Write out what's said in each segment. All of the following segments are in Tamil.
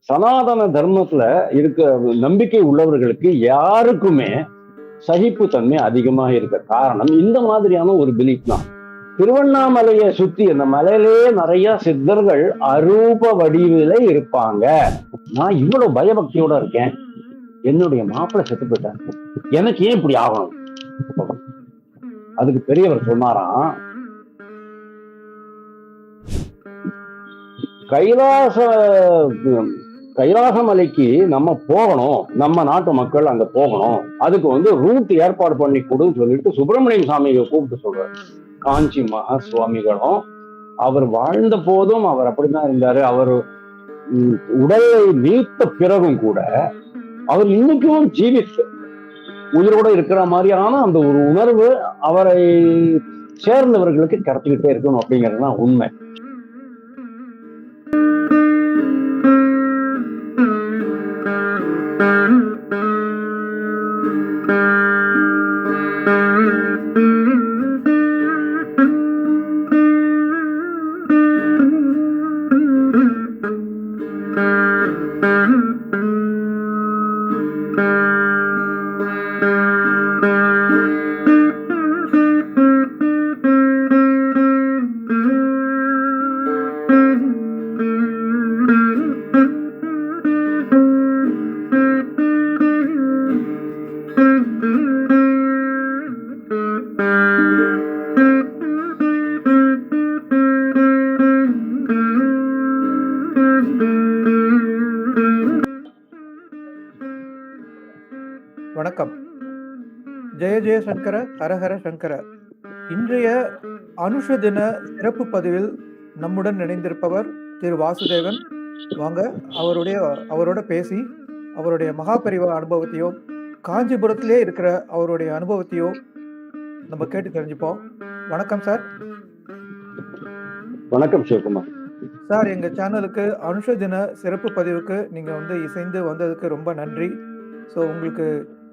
சனாதன தர்மத்துல இருக்க நம்பிக்கை உள்ளவர்களுக்கு யாருக்குமே சகிப்புத்தன்மை அதிகமாக இருக்க காரணம் இந்த மாதிரியான ஒரு பிலீஃப் தான். திருவண்ணாமலையை சுத்தி அந்த மலையிலேயே நிறைய சித்தர்கள் அரூப வடிவில இருப்பாங்க. நான் இவ்வளவு பயபக்தியோட இருக்கேன், என்னுடைய மாப்பிள்ளை செத்து போயிட்டாங்க, எனக்கு ஏன் இப்படி ஆகணும்? அதுக்கு பெரியவர் சொன்னாராம், கைலாச மலைக்கு நம்ம போகணும், நம்ம நாட்டு மக்கள் அங்க போகணும், அதுக்கு ரூட் ஏற்பாடு பண்ணி கொடுன்னு சொல்லிட்டு சுப்பிரமணியம் சாமியை கூப்பிட்டு சொல்றாரு. காஞ்சி மகா சுவாமிகளும் அவர் வாழ்ந்த போதும் அவர் அப்படிதான் இருந்தாரு. அவர் உடலை நீத்த பிறகும் கூட அவர் இன்னைக்கும் ஜீவித்து உயிரோட இருக்கிற மாதிரியான அந்த ஒரு உணர்வு அவரை சேர்ந்தவர்களுக்கு கிடைச்சிக்கிட்டே இருக்கணும் அப்படிங்கிறதுதான் உண்மை. வணக்கம். ஜெய ஜெய சங்கர, ஹரஹர சங்கர. இன்றைய அனுஷ தின சிறப்பு பதிவில் நம்முடன் இணைந்திருப்பவர் திரு வாசுதேவன். வாங்க அவரோட பேசி அவருடைய மகாபரிவ அனுபவத்தையோ காஞ்சிபுரத்திலே இருக்கிற அவருடைய அனுபவத்தையோ நம்ம கேட்டு தெரிஞ்சுப்போம். வணக்கம் சார். வணக்கம் சிவகுமார் சார். எங்க சேனலுக்கு அனுஷ தின சிறப்பு பதிவுக்கு நீங்க இசைந்து வந்ததுக்கு ரொம்ப நன்றி. ஸோ உங்களுக்கு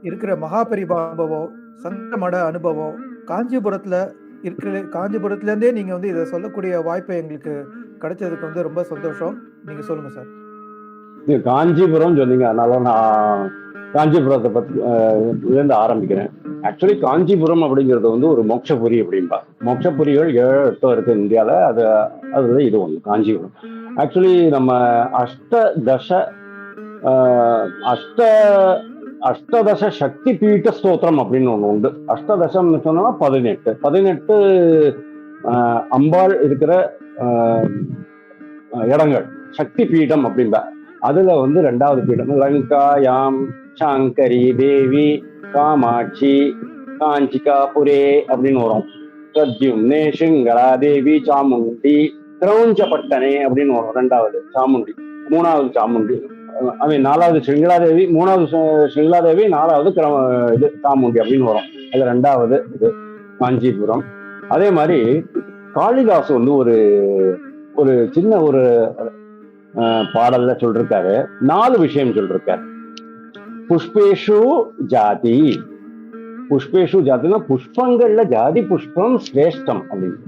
இருக்கிற மகாபரிவா அனுபவம், சங்க மட அனுபவம், காஞ்சிபுரத்துலேருந்தே நீங்கள் இதை சொல்லக்கூடிய வாய்ப்பை எங்களுக்கு கிடைச்சதுக்கு ரொம்ப சந்தோஷம். நீங்கள் சொல்லுங்க சார். காஞ்சிபுரம் சொன்னீங்க, அதனால நான் காஞ்சிபுரத்தை பற்றி இருந்து ஆரம்பிக்கிறேன். ஆக்சுவலி காஞ்சிபுரம் அப்படிங்கிறது ஒரு மோட்சபுரி அப்படின்பா. மோட்சபுரிகள் 7-8 இருக்கு இந்தியாவில். அதுல இது ஒன்று காஞ்சிபுரம். ஆக்சுவலி நம்ம அஷ்டதச சக்தி பீட்ட ஸ்தோத்திரம் அப்படின்னு ஒண்ணு உண்டு. அஷ்டதசம்னு சொன்னா 18 அம்பாள் இருக்கிற இடங்கள் சக்தி பீடம் அப்படின்பா. அதுல 2வது பீடம் லங்காயாம் சாங்கரி தேவி காமாட்சி காஞ்சிகாபுரே அப்படின்னு வரும். பிரத்யும்னே சிங்களா தேவி சாமுண்டி கிரௌஞ்சப்பட்டனே அப்படின்னு வரும் 2வது சாமுண்டி. 3வது சாமுண்டி 4வது சிங்களாதேவி, 3வது சிங்களாதேவி, 4வது இது சாமுண்டி அப்படின்னு வரும். அது 2வது இது காஞ்சிபுரம். அதே மாதிரி காளிதாஸ் ஒரு சின்ன ஒரு பாடல்ல சொல்லிருக்காரு, 4 விஷயம் சொல்லிருக்காரு. புஷ்பேஷு ஜாதி, புஷ்பேஷு ஜாதினா புஷ்பங்கள்ல ஜாதி புஷ்பம் சிரேஷ்டம் அப்படின்னு.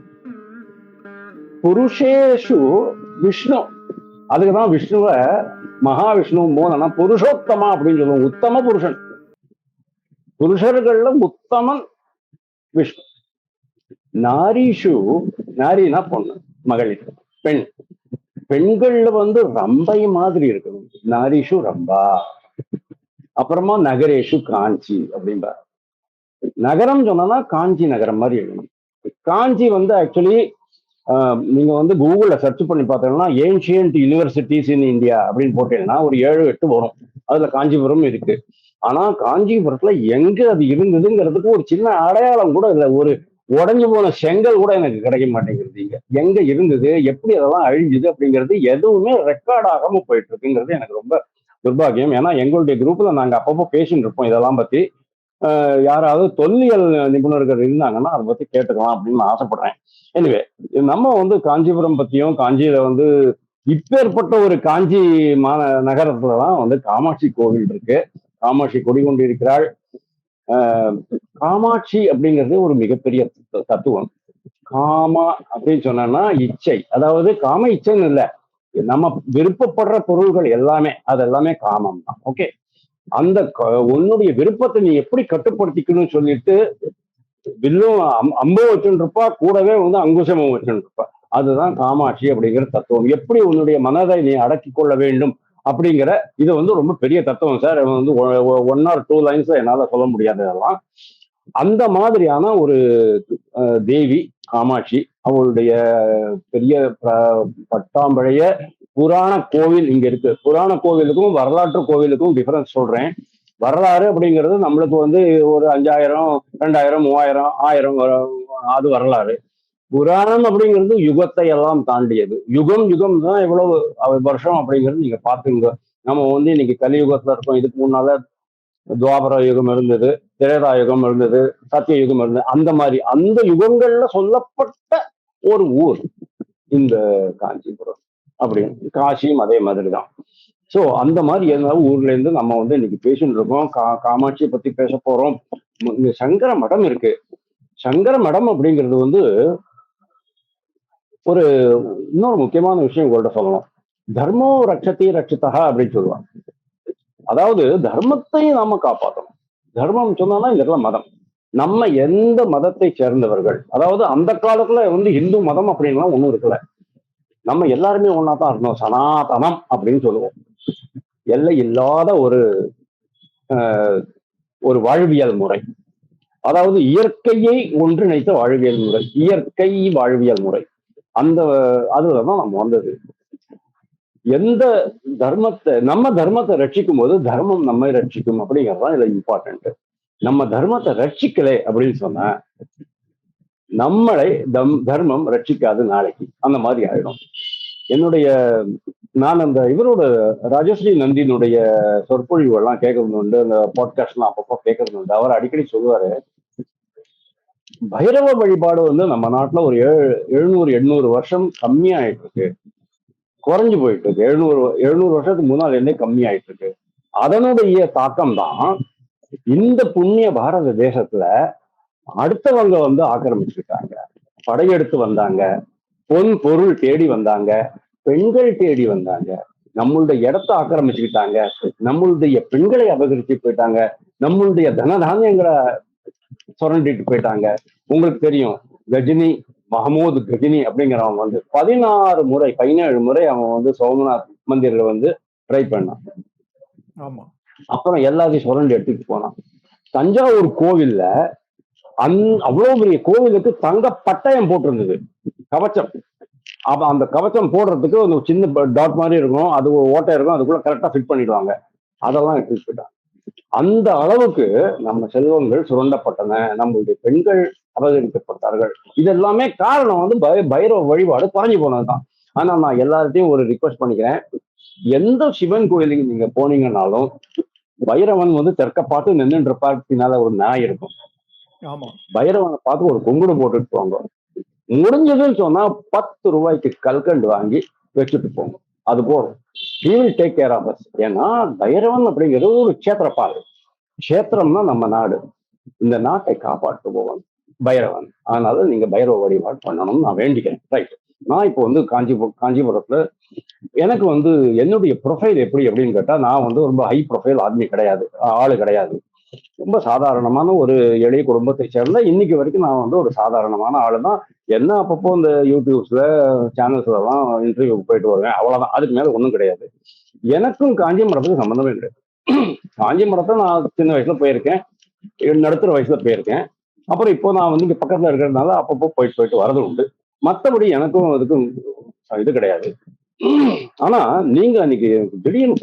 புருஷேஷு விஷ்ணு, அதுக்குதான் விஷ்ணுவை மகாவிஷ்ணு மூலனா புருஷோத்தமா அப்படின்னு சொல்லுவோம். உத்தம புருஷன், புருஷர்கள்ல உத்தமன் விஷ்ணு. நாரீஷு, நாரினா பொண்ணு, மகளிர், பெண். பெண்கள்ல ரம்பை மாதிரி இருக்கணும், நாரீஷு ரம்பா. அப்புறமா நகரேஷு காஞ்சி அப்படின்பா. நகரம் சொன்னா காஞ்சி நகரம் மாதிரி இருக்கணும். காஞ்சி ஆக்சுவலி நீங்க கூகுள்ல சர்ச் பண்ணி பார்த்தீங்கன்னா ஏன்ஷியன்ட் யூனிவர்சிட்டிஸ் இன் இந்தியா அப்படின்னு போட்டீங்கன்னா ஒரு 7-8 வரும். அதுல காஞ்சிபுரம் இருக்கு. ஆனா காஞ்சிபுரத்துல எங்க அது இருந்ததுங்கிறதுக்கு ஒரு சின்ன அடையாளம் கூட இல்லை. ஒரு உடஞ்சு போன செங்கல் கூட எனக்கு கிடைக்க மாட்டேங்கிறது. எங்க இருந்தது, எப்படி அதெல்லாம் அழிஞ்சுது அப்படிங்கிறது எதுவுமே ரெக்கார்ட் ஆகாம போயிட்டு இருக்குங்கிறது எனக்கு ரொம்ப துர்பாகியம். ஏன்னா எங்களுடைய குரூப்ல நாங்க அப்பப்போ பேசிட்டு இருப்போம் இதெல்லாம் பத்தி. யாராவது தொல்லியல் நிபுணர்கள் இருந்தாங்கன்னா அதை பத்தி கேட்டுக்கலாம் அப்படின்னு நான் ஆசைப்படுறேன். எனிவே, நம்ம காஞ்சிபுரம் பத்தியும் காஞ்சியில இப்பேற்பட்ட ஒரு காஞ்சி நகரத்துலதான் காமாட்சி கோவில் இருக்கு. காமாட்சி குடிகொண்டு இருக்கிறாள். காமாட்சி அப்படிங்கிறது ஒரு மிகப்பெரிய தத்துவம். காமா அப்படின்னு சொன்னா இச்சை, அதாவது காம இச்சைன்னு இல்லை, நம்ம விருப்பப்படுற பொருள்கள் எல்லாமே அது எல்லாமே காமம் தான். ஓகே, அந்த உன்னுடைய விருப்பத்தை நீ எப்படி கட்டுப்படுத்திக்கணும்னு சொல்லிட்டு வில்லும் அம்பும் வச்சுருப்பா, கூடவே வந்து அங்குசமும் வச்சுருப்பா. அதுதான் காமாட்சி அப்படிங்கிற தத்துவம். எப்படி உன்னுடைய மனதை நீ அடக்கி கொள்ள வேண்டும் அப்படிங்கிற இது வந்து ரொம்ப பெரிய தத்துவம் சார். வந்து 1 or 2 லைன்ஸ்ல என்னால சொல்ல முடியாது அதெல்லாம். அந்த மாதிரியான ஒரு தேவி காமாட்சி. அவளுடைய பெரிய பட்டாம்பழைய புராண கோவில் இங்க இருக்கு. புராண கோவிலுக்கும் வரலாற்று கோவிலுக்கும் டிஃபரன்ஸ் சொல்றேன். வரலாறு அப்படிங்கிறது நம்மளுக்கு வந்து ஒரு 5000, 2000, 3000, 1000 அது வரலாறு. புராணம் அப்படிங்கிறது யுகத்தை எல்லாம் தாண்டியது. யுகம் யுகம் தான் எவ்வளவு வருஷம் அப்படிங்கிறது நீங்க பாத்துங்க. நம்ம வந்து இன்னைக்கு கலியுகத்துல இருக்கோம். இதுக்கு முன்னால துவாபர யுகம் இருந்தது, திரேதா யுகம் இருந்தது, சத்திய யுகம் இருந்தது. அந்த மாதிரி அந்த யுகங்கள்ல சொல்லப்பட்ட ஒரு ஊர் இந்த காஞ்சிபுரம் அப்படின்னு. காசியும் அதே மாதிரிதான். சோ அந்த மாதிரி ஏதாவது ஊர்ல இருந்து நம்ம வந்து இன்னைக்கு பேசிட்டு இருக்கோம். காமாட்சியை பத்தி பேச போறோம். இங்க சங்கர மடம் இருக்கு. சங்கர மடம் அப்படிங்கிறது வந்து ஒரு இன்னொரு முக்கியமான விஷயம் உங்கள்ட்ட சொல்லணும். தர்மோ ரட்சதி ரட்சிதா அப்படின்னு சொல்லுவாங்க. அதாவது தர்மத்தை நாம காப்பாற்றணும். தர்மம் சொன்னா இந்த இடத்துல மதம். நம்ம எந்த மதத்தை சேர்ந்தவர்கள், அதாவது அந்த காலத்துல வந்து இந்து மதம் அப்படின்லாம் ஒண்ணும் இருக்கல. நம்ம எல்லாருமே ஒன்னாதான் இருந்தோம். சனாதனம் அப்படின்னு சொல்லுவோம். எல்லை இல்லாத ஒரு வாழ்வியல் முறை. அதாவது இயற்கையை ஒன்றிணைத்த வாழ்வியல் முறை, இயற்கை வாழ்வியல் முறை. அந்த அதுலதான் நம்ம வந்தது. எந்த தர்மத்தை நம்ம தர்மத்தை ரட்சிக்கும் போது தர்மம் நம்மை ரட்சிக்கும் அப்படிங்கிறதுதான் இதுல இம்பார்ட்டன்ட். நம்ம தர்மத்தை ரட்சிக்கலை அப்படின்னு சொன்னா நம்மளை தர்மம் ரட்சிக்காது நாளைக்கு. அந்த மாதிரி ஆயிடும். நான் அந்த இவரோட ராஜஸ்ரீ நந்தினுடைய சொற்பொழிவு எல்லாம் கேட்கறது உண்டு. அந்த பாட்காஸ்ட்லாம் அப்பப்போ கேட்கறது உண்டு. அவர் அடிக்கடி சொல்லுவாரு, பைரவ வழிபாடு வந்து நம்ம நாட்டுல ஒரு 700-800 வருஷம் கம்மியாயிட்டு இருக்கு, குறைஞ்சு போயிட்டு இருக்கு. 700 வருஷத்துக்கு முன்னால் இருந்தே கம்மி ஆயிட்டு இருக்கு. அதனுடைய தாக்கம் தான் இந்த புண்ணிய பாரத தேசத்துல அடுத்தவங்க வந்து ஆக்கிரமிச்சுக்கிட்டாங்க, படையெடுத்து வந்தாங்க, பொருள் தேடி வந்தாங்க, பெண்கள் தேடி வந்தாங்க, நம்மளுடைய இடத்தை ஆக்கிரமிச்சுக்கிட்டாங்க, நம்மளுடைய பெண்களை அபகரிச்சு போயிட்டாங்க, நம்மளுடைய தனதானியங்களை சுரண்டிட்டு போயிட்டாங்க. உங்களுக்கு தெரியும், மஹமூத் கஜினி அப்படிங்கிறவன் வந்து 17 முறை அவன் வந்து சோமநாத் மந்திரில வந்து ட்ரை பண்ணான். அப்புறம் எல்லாத்தையும் சுரண்டி எடுத்துட்டு போனான். தஞ்சாவூர் கோவில்ல அவ்வளவு பெரிய கோவிலுக்கு தங்க பட்டயம் போட்டிருந்தது, கவச்சம். அப்ப அந்த கவச்சம் போடுறதுக்கு ஒரு சின்ன டாட் மாதிரி இருக்கும், அது ஒரு ஓட்டை இருக்கும், அதுக்குள்ள கரெக்டா ஃபிட் பண்ணிடுவாங்க. அதெல்லாம் எடுத்துட்டு போயிட்டாங்க. அந்த அளவுக்கு நம்ம செல்வங்கள் சுரண்டப்பட்டன, நம்மளுடைய பெண்கள் அபகரிக்கப்பட்டார்கள். இது எல்லாமே காரணம் வந்து பைரவ வழிபாடு குறைஞ்சு போனதுதான். ஆனா நான் எல்லார்ட்டையும் ஒரு ரிக்வெஸ்ட் பண்ணிக்கிறேன், எந்த சிவன் கோயிலுக்கு நீங்க போனீங்கன்னாலும் பைரவன் வந்து தெற்க பார்த்து நின்றுட்டு இருப்பார், பின்னால ஒரு நாய் இருக்கும். பைரவனை பார்த்து ஒரு குங்குடு போட்டுட்டு போங்க. முடிஞ்சதுன்னு சொன்னா 10 ரூபாய்க்கு கல்கண்டு வாங்கி வச்சுட்டு போங்க, அது போதும். He will take care of us. ஏன்னா பைரவன் அப்படிங்கிறது ஒரு கஷேத்திரப்பாரு. கஷேத்திரம்னா நம்ம நாடு. இந்த நாட்டை காப்பாற்றுபவன் பைரவன். அதனால நீங்க பைரவ வழிபாடு பண்ணணும்னு நான் வேண்டிக்கிறேன். ரைட். நான் இப்போ வந்து காஞ்சிபுரத்துல எனக்கு வந்து என்னுடைய ப்ரொஃபைல் எப்படி அப்படின்னு கேட்டா, நான் வந்து ரொம்ப ஹை ப்ரொஃபைல் ஆளு கிடையாது. ரொம்ப சாதாரணமான ஒரு எளிய குடும்பத்தை சேர்ந்த, இன்னைக்கு வரைக்கும் நான் வந்து ஒரு சாதாரணமான ஆளு தான். என்ன அப்பப்போ இந்த யூடியூப்ஸ்ல சேனல்ஸ்ல எல்லாம் இன்டர்வியூக்கு போயிட்டு வருவேன், அவ்வளவுதான். அதுக்கு மேல ஒண்ணும் கிடையாது. எனக்கும் காஞ்சிபுரத்துக்கு சம்மந்தமே கிடையாது. காஞ்சிபுரத்தை நான் சின்ன வயசுல போயிருக்கேன், நடுத்தர வயசுல போயிருக்கேன். அப்புறம் இப்போ நான் வந்து இங்க பக்கத்துல இருக்கிறதுனால அப்பப்போ போயிட்டு வரது உண்டு. மற்றபடி எனக்கும் அதுக்கும் இது கிடையாது. ஆனா நீங்க அன்னைக்கு திடீர்னு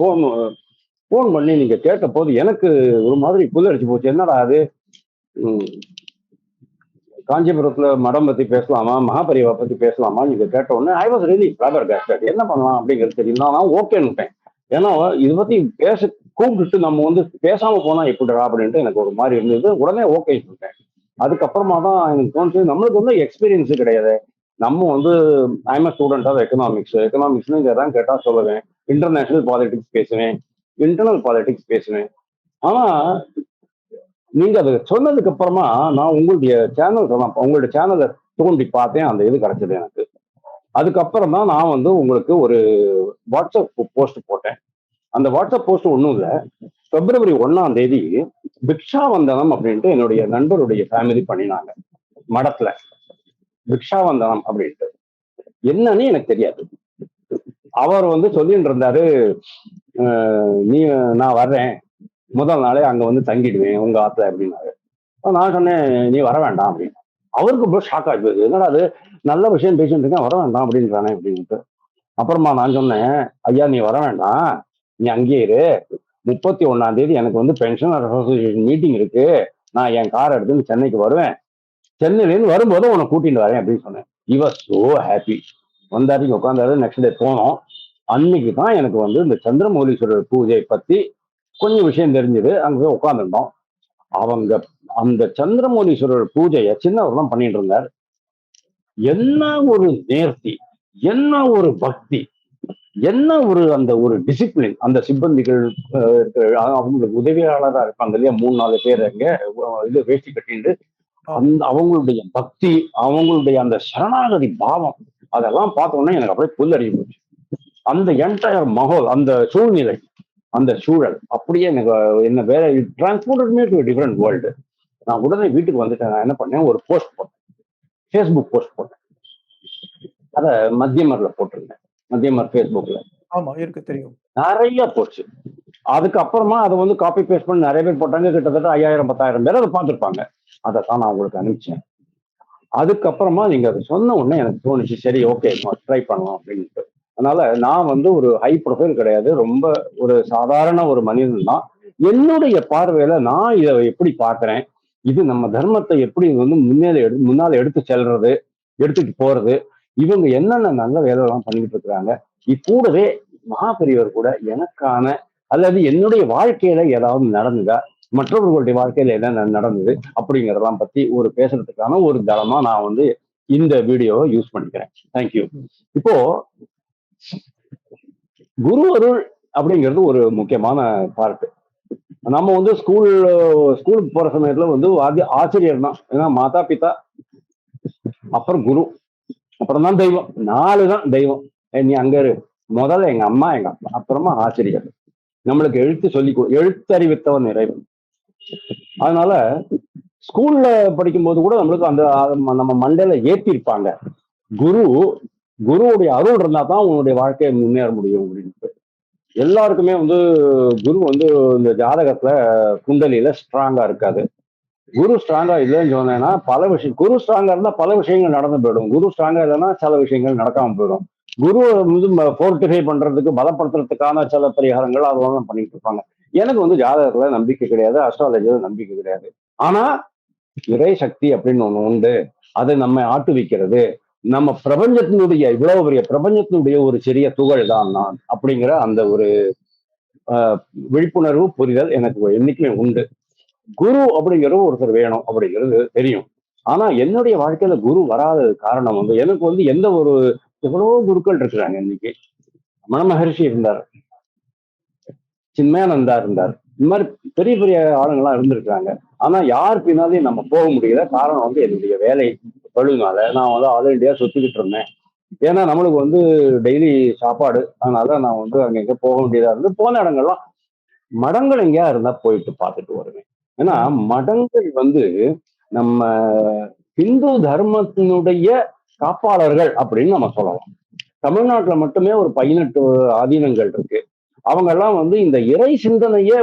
போன் பண்ணி நீங்க கேட்ட போது எனக்கு ஒரு மாதிரி புல்லரிச்சு போச்சு. என்னடா அது, காஞ்சிபுரத்துல மடம் பத்தி பேசலாமா, மகாபரிவா பத்தி பேசலாமா நீங்க கேட்ட உடனே ஐ வாஸ் ரியலி ஃபிளபர்காஸ்டட். என்ன பண்ணலாம் அப்படிங்கிறது தெரியும். நான் ஓகேன்னுட்டேன். ஏன்னா இதை பத்தி கூப்பிட்டு நம்ம வந்து பேசாம போனா எப்படிடா அப்படின்ட்டு எனக்கு ஒரு மாதிரி இருந்தது. உடனே ஓகே சொல்லிட்டேன். அதுக்கப்புறமா தான் எனக்கு தோணுச்சு, நம்மளுக்கு வந்து எக்ஸ்பீரியன்ஸு கிடையாது. நம்ம வந்து ஐஎம் அ ஸ்டூடெண்ட் ஆஃப் எக்கனாமிக்ஸ்னு இங்கே தான் கேட்டா சொல்லுவேன். இன்டர்நேஷனல் பாலிடிக்ஸ் பேசுவேன், இன்டர்னல் பாலிடிக்ஸ் பேசுவேன். ஆனா நீங்க அதை சொன்னதுக்கு அப்புறமா நான் உங்களுடைய சேனலை தோண்டி பார்த்தேன், அந்த இது கிடைச்சது எனக்கு. அதுக்கப்புறம் தான் நான் வந்து உங்களுக்கு ஒரு வாட்ஸ்அப் போஸ்ட் போட்டேன். அந்த வாட்ஸ்அப் போஸ்ட் ஒன்றும் இல்லை. பிப்ரவரி 1ஆம் தேதி பிக்ஷா வந்தனம் அப்படின்ட்டு என்னுடைய நண்பருடைய ஃபேமிலி பண்ணினாங்க மடத்துல. பிக்ஷா வந்தனம் அப்படின்ட்டு என்னன்னு எனக்கு தெரியாது. அவர் வந்து சொல்லிட்டு இருந்தாரு, நீ நான் வர்றேன், முதல் நாளே அங்க வந்து தங்கிடுவேன் உங்க ஆத்துல அப்படின்னாரு. நான் சொன்னேன், நீ வர வேண்டாம் அப்படின்னு. அவருக்கு ரொம்ப ஷாக் ஆகிடுது, என்னடா அது நல்ல விஷயம் பேசிட்டு இருக்கேன், வர வேண்டாம் அப்படின்றானே அப்படின்ட்டு. அப்புறமா நான் சொன்னேன், ஐயா நீ வர வேண்டாம், நீ அங்கேயே இரு, 31ஆம் தேதி எனக்கு வந்து பென்ஷன் அசோசியேஷன் மீட்டிங் இருக்கு, நான் என் கார் எடுத்துன்னு சென்னைக்கு வருவேன், சென்னையிலேருந்து வரும்போது உன்னை கூட்டிட்டு வரேன் அப்படின்னு சொன்னேன். he was so happy. வந்தாரு, இங்க உட்காந்தாரு. நெக்ஸ்ட் டே போனோம். அன்னைக்கு தான் எனக்கு வந்து இந்த சந்திரமௌலீஸ்வரர் பூஜை பத்தி கொஞ்சம் விஷயம் தெரிஞ்சது. அங்க போய் உட்காந்துருந்தோம். அவங்க அந்த சந்திரமௌலீஸ்வரர் பூஜையை சின்னவர் தான் பண்ணிட்டு இருந்தார். என்ன ஒரு நேர்த்தி, என்ன ஒரு பக்தி, என்ன ஒரு அந்த ஒரு டிசிப்ளின். அந்த சிப்பந்திகள் அவங்களுக்கு உதவியாளராக இருப்பாங்க இல்லையா, 3-4 பேர் அங்க இது வேஷ்டி கட்டிட்டு, அந்த அவங்களுடைய பக்தி, அவங்களுடைய அந்த சரணாகதி பாவம், அதெல்லாம் பார்த்தோன்னே எனக்கு அப்படியே புல்லறிவு போச்சு. அந்த என்டையர் மஹோல், அந்த சூழ்நிலை, அந்த சூழல் அப்படியே எனக்கு என்ன வேற transported me to different world. நான் உடனே வீட்டுக்கு வந்துட்டேன். நான் என்ன பண்ணேன், ஒரு போஸ்ட் போட்டேன், ஃபேஸ்புக் போஸ்ட் போட்டேன். அதை மத்தியமர்ல போட்டிருந்தேன், மத்தியமர் ஃபேஸ்புக்ல. ஆமா இருக்கு, தெரியும். நிறைய போச்சு. அதுக்கப்புறமா அதை வந்து காப்பி பேஸ்ட் பண்ணி நிறைய பேர் போட்டாங்க. கிட்டத்தட்ட 5000-10,000 பேர் அதை பார்த்துருப்பாங்க. அதை தான் நான் உங்களுக்கு அனுப்பிச்சேன். அதுக்கப்புறமா நீங்க அதை சொன்ன உடனே எனக்கு தோணுச்சு, சரி ஓகே ட்ரை பண்ணலாம் அப்படின்ட்டு. அதனால நான் வந்து ஒரு ஹை ப்ரொஃபைல் கிடையாது, ரொம்ப ஒரு சாதாரண ஒரு மனிதன் தான். என்னுடைய பார்வையில நான் இதை எப்படி பார்க்கிறேன், இது நம்ம தர்மத்தை எப்படி வந்து முன்னால எடுத்து செல்றது, எடுத்துட்டு போறது, இவங்க என்னென்ன நல்ல வேலை எல்லாம் பண்ணிட்டு இருக்கிறாங்க, கூடவே மகாபெரியவர் கூட எனக்கான அல்லது என்னுடைய வாழ்க்கையில ஏதாவது நடந்ததா, மற்றவர்களுடைய வாழ்க்கையில என்ன நடந்தது அப்படிங்கறதெல்லாம் பத்தி ஒரு பேசுறதுக்கான ஒரு தளமா நான் வந்து இந்த வீடியோவை யூஸ் பண்ணிக்கிறேன். தேங்க்யூ. இப்போ குரு அருள் அப்படிங்கிறது ஒரு முக்கியமான பார்ட். நம்ம வந்து ஸ்கூலுக்கு போற சமயத்துல வந்து ஆசிரியர் தான். ஏன்னா மாதா பிதா, அப்புறம் குரு, அப்புறம் தான் தெய்வம். 4 தான் தெய்வம். நீ அங்க இரு, முதல்ல எங்க அம்மா எங்க அப்பா, அப்புறமா ஆசிரியர். நம்மளுக்கு எழுத்தறிவித்தவன் இறைவன். அதனால ஸ்கூல்ல படிக்கும்போது கூட நம்மளுக்கு அந்த நம்ம மண்டையில ஏற்றிருப்பாங்க, குருவுடைய அருள் இருந்தா தான் உன்னுடைய வாழ்க்கையை முன்னேற முடியும் அப்படின்ட்டு. எல்லாருக்குமே வந்து குரு வந்து இந்த ஜாதகத்துல குண்டலியில ஸ்ட்ராங்கா இருக்காது. குரு ஸ்ட்ராங்கா இல்லைன்னு சொன்னேன்னா பல விஷயம், குரு ஸ்ட்ராங்கா இருந்தா பல விஷயங்கள் நடந்து போயிடும், குரு ஸ்ட்ராங்கா இல்லைன்னா சில விஷயங்கள் நடக்காம போயிடும். குருவை வந்து ஃபோர்டிஃபை பண்றதுக்கு, பலப்படுத்துறதுக்கான சில பரிகாரங்கள் அதெல்லாம் பண்ணிட்டு இருப்பாங்க. எனக்கு வந்து ஜாதகத்துல நம்பிக்கை கிடையாது, அஸ்ட்ராலஜில நம்பிக்கை கிடையாது. ஆனா இறை சக்தி அப்படின்னு ஒண்ணு உண்டு, அதை நம்ம ஆட்டுவிக்கிறது, நம்ம பிரபஞ்சத்தினுடைய இவ்வளவு பெரிய பிரபஞ்சத்தினுடைய ஒரு சிறிய துகள் தான் நான் அப்படிங்கிற அந்த ஒரு விழிப்புணர்வு புரிதல் எனக்கு என்னைக்குமே உண்டு. குரு அப்படிங்கிறது ஒருத்தர் வேணும் அப்படிங்கிறது தெரியும். ஆனா என்னுடைய வாழ்க்கையில குரு வராத காரணம் வந்து, எனக்கு வந்து எந்த ஒரு எவ்வளவோ குருக்கள் இருக்கிறாங்க. இன்னைக்கு ரமண மகர்ஷி இருந்தார், சின்மயானந்தா இருந்தார், இந்த மாதிரி பெரிய பெரிய ஆளுங்கள்லாம் இருந்திருக்காங்க. ஆனா யார் பின்னாலையும் நம்ம போக முடியல. காரணம் வந்து என்னுடைய வேலை பழுனால நான் வந்து ஆல் இண்டியா சுத்திக்கிட்டு இருந்தேன். ஏன்னா நம்மளுக்கு வந்து டெய்லி சாப்பாடு, அதனால நான் வந்து அங்க போக வேண்டியதா இருந்து, போன இடங்கள்லாம் மடங்கள் எங்கேயா இருந்தா போயிட்டு பார்த்துட்டு வருவேன். ஏன்னா மடங்கள் வந்து நம்ம இந்து தர்மத்தினுடைய காப்பாளர்கள் அப்படின்னு நம்ம சொல்லலாம். தமிழ்நாட்டுல மட்டுமே ஒரு 18 ஆதீனங்கள் இருக்கு. அவங்க எல்லாம் வந்து இந்த இறை சிந்தனையே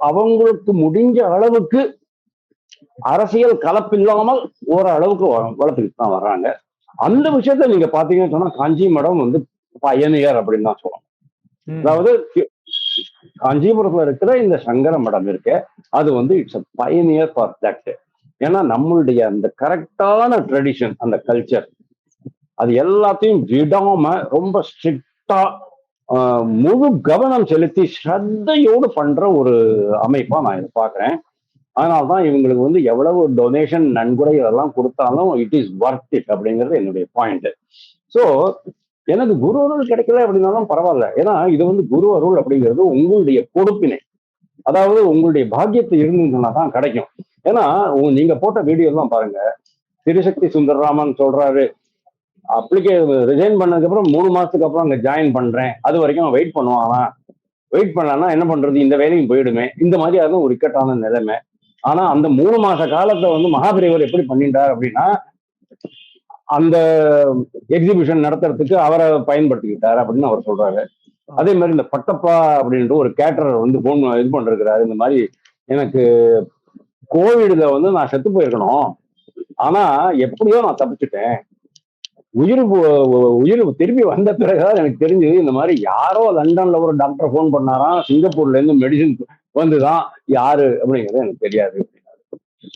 அவங்களுக்கு முடிஞ்ச அளவுக்கு அரசியல் கலப்பில்லாமல் ஓரளவுக்கு வளர்த்துக்கிட்டு தான் வர்றாங்க. அந்த விஷயத்த நீங்க பாத்தீங்கன்னு சொன்னா காஞ்சி மடம் வந்து பயணியர் அப்படின்னு தான் சொல்லலாம். அதாவது காஞ்சிபுரத்துல இருக்கிற இந்த சங்கர மடம் இருக்கு, அது வந்து it's a pioneer for that. ஏன்னா நம்மளுடைய அந்த கரெக்டான ட்ரெடிஷன், அந்த கல்ச்சர், அது எல்லாத்தையும் விடாம ரொம்ப ஸ்ட்ரிக்டா முழு கவனம் செலுத்தி ஸ்ரத்தையோடு பண்ற ஒரு அமைப்பா நான் இதை பாக்குறேன். அதனால்தான் இவங்களுக்கு வந்து எவ்வளவு டொனேஷன் நன்கொடை இதெல்லாம் கொடுத்தாலும் இட் இஸ் ஒர்த் இட் அப்படிங்கிறது என்னுடைய பாயிண்ட். ஸோ எனக்கு குரு அருள் கிடைக்கல அப்படின்னாலும் பரவாயில்ல. ஏன்னா இது வந்து குரு அருள் அப்படிங்கிறது உங்களுடைய கொடுப்பினை, அதாவது உங்களுடைய பாக்கியத்தை இருந்துச்சுன்னா தான் கிடைக்கும். ஏன்னா நீங்க போட்ட வீடியோ எல்லாம் பாருங்க, திருசக்தி சுந்தரராமன் சொல்றாரு, ரிசைன் பண்ணதுக்கு அப்புறம் 3 மாசத்துக்கு அப்புறம் அங்க ஜாயின் பண்றேன், அது வரைக்கும் வெயிட் பண்ணுவானா, வெயிட் பண்ணலாம்னா என்ன பண்றது, இந்த வேலையும் போயிடுமே, இந்த மாதிரியான ஒரு இக்கட்டான நிலைமை. ஆனா அந்த 3 மாச காலத்தை வந்து மகாபெரியவர் எப்படி பண்ணிட்டார் அப்படின்னா, அந்த எக்ஸிபிஷன் நடத்துறதுக்கு அவரை பயன்படுத்திக்கிட்டார் அப்படின்னு அவர் சொல்றாரு. அதே மாதிரி இந்த பட்டப்பா அப்படின்ற ஒரு கேட்டரர் வந்து போன் இது பண்றாரு, இந்த மாதிரி எனக்கு கோவிட்ல வந்து நான் செத்து போயிருக்கணும், ஆனா எப்படியோ நான் தப்பிச்சுட்டேன், உயிர் உயிர் திரும்பி வந்த பிறகுதான் எனக்கு தெரிஞ்சது, இந்த மாதிரி யாரோ லண்டன்ல ஒரு டாக்டர் போன் பண்ணாராம், சிங்கப்பூர்ல இருந்து மெடிசின் வந்துதான், யாரு அப்படிங்கிறது எனக்கு தெரியாது.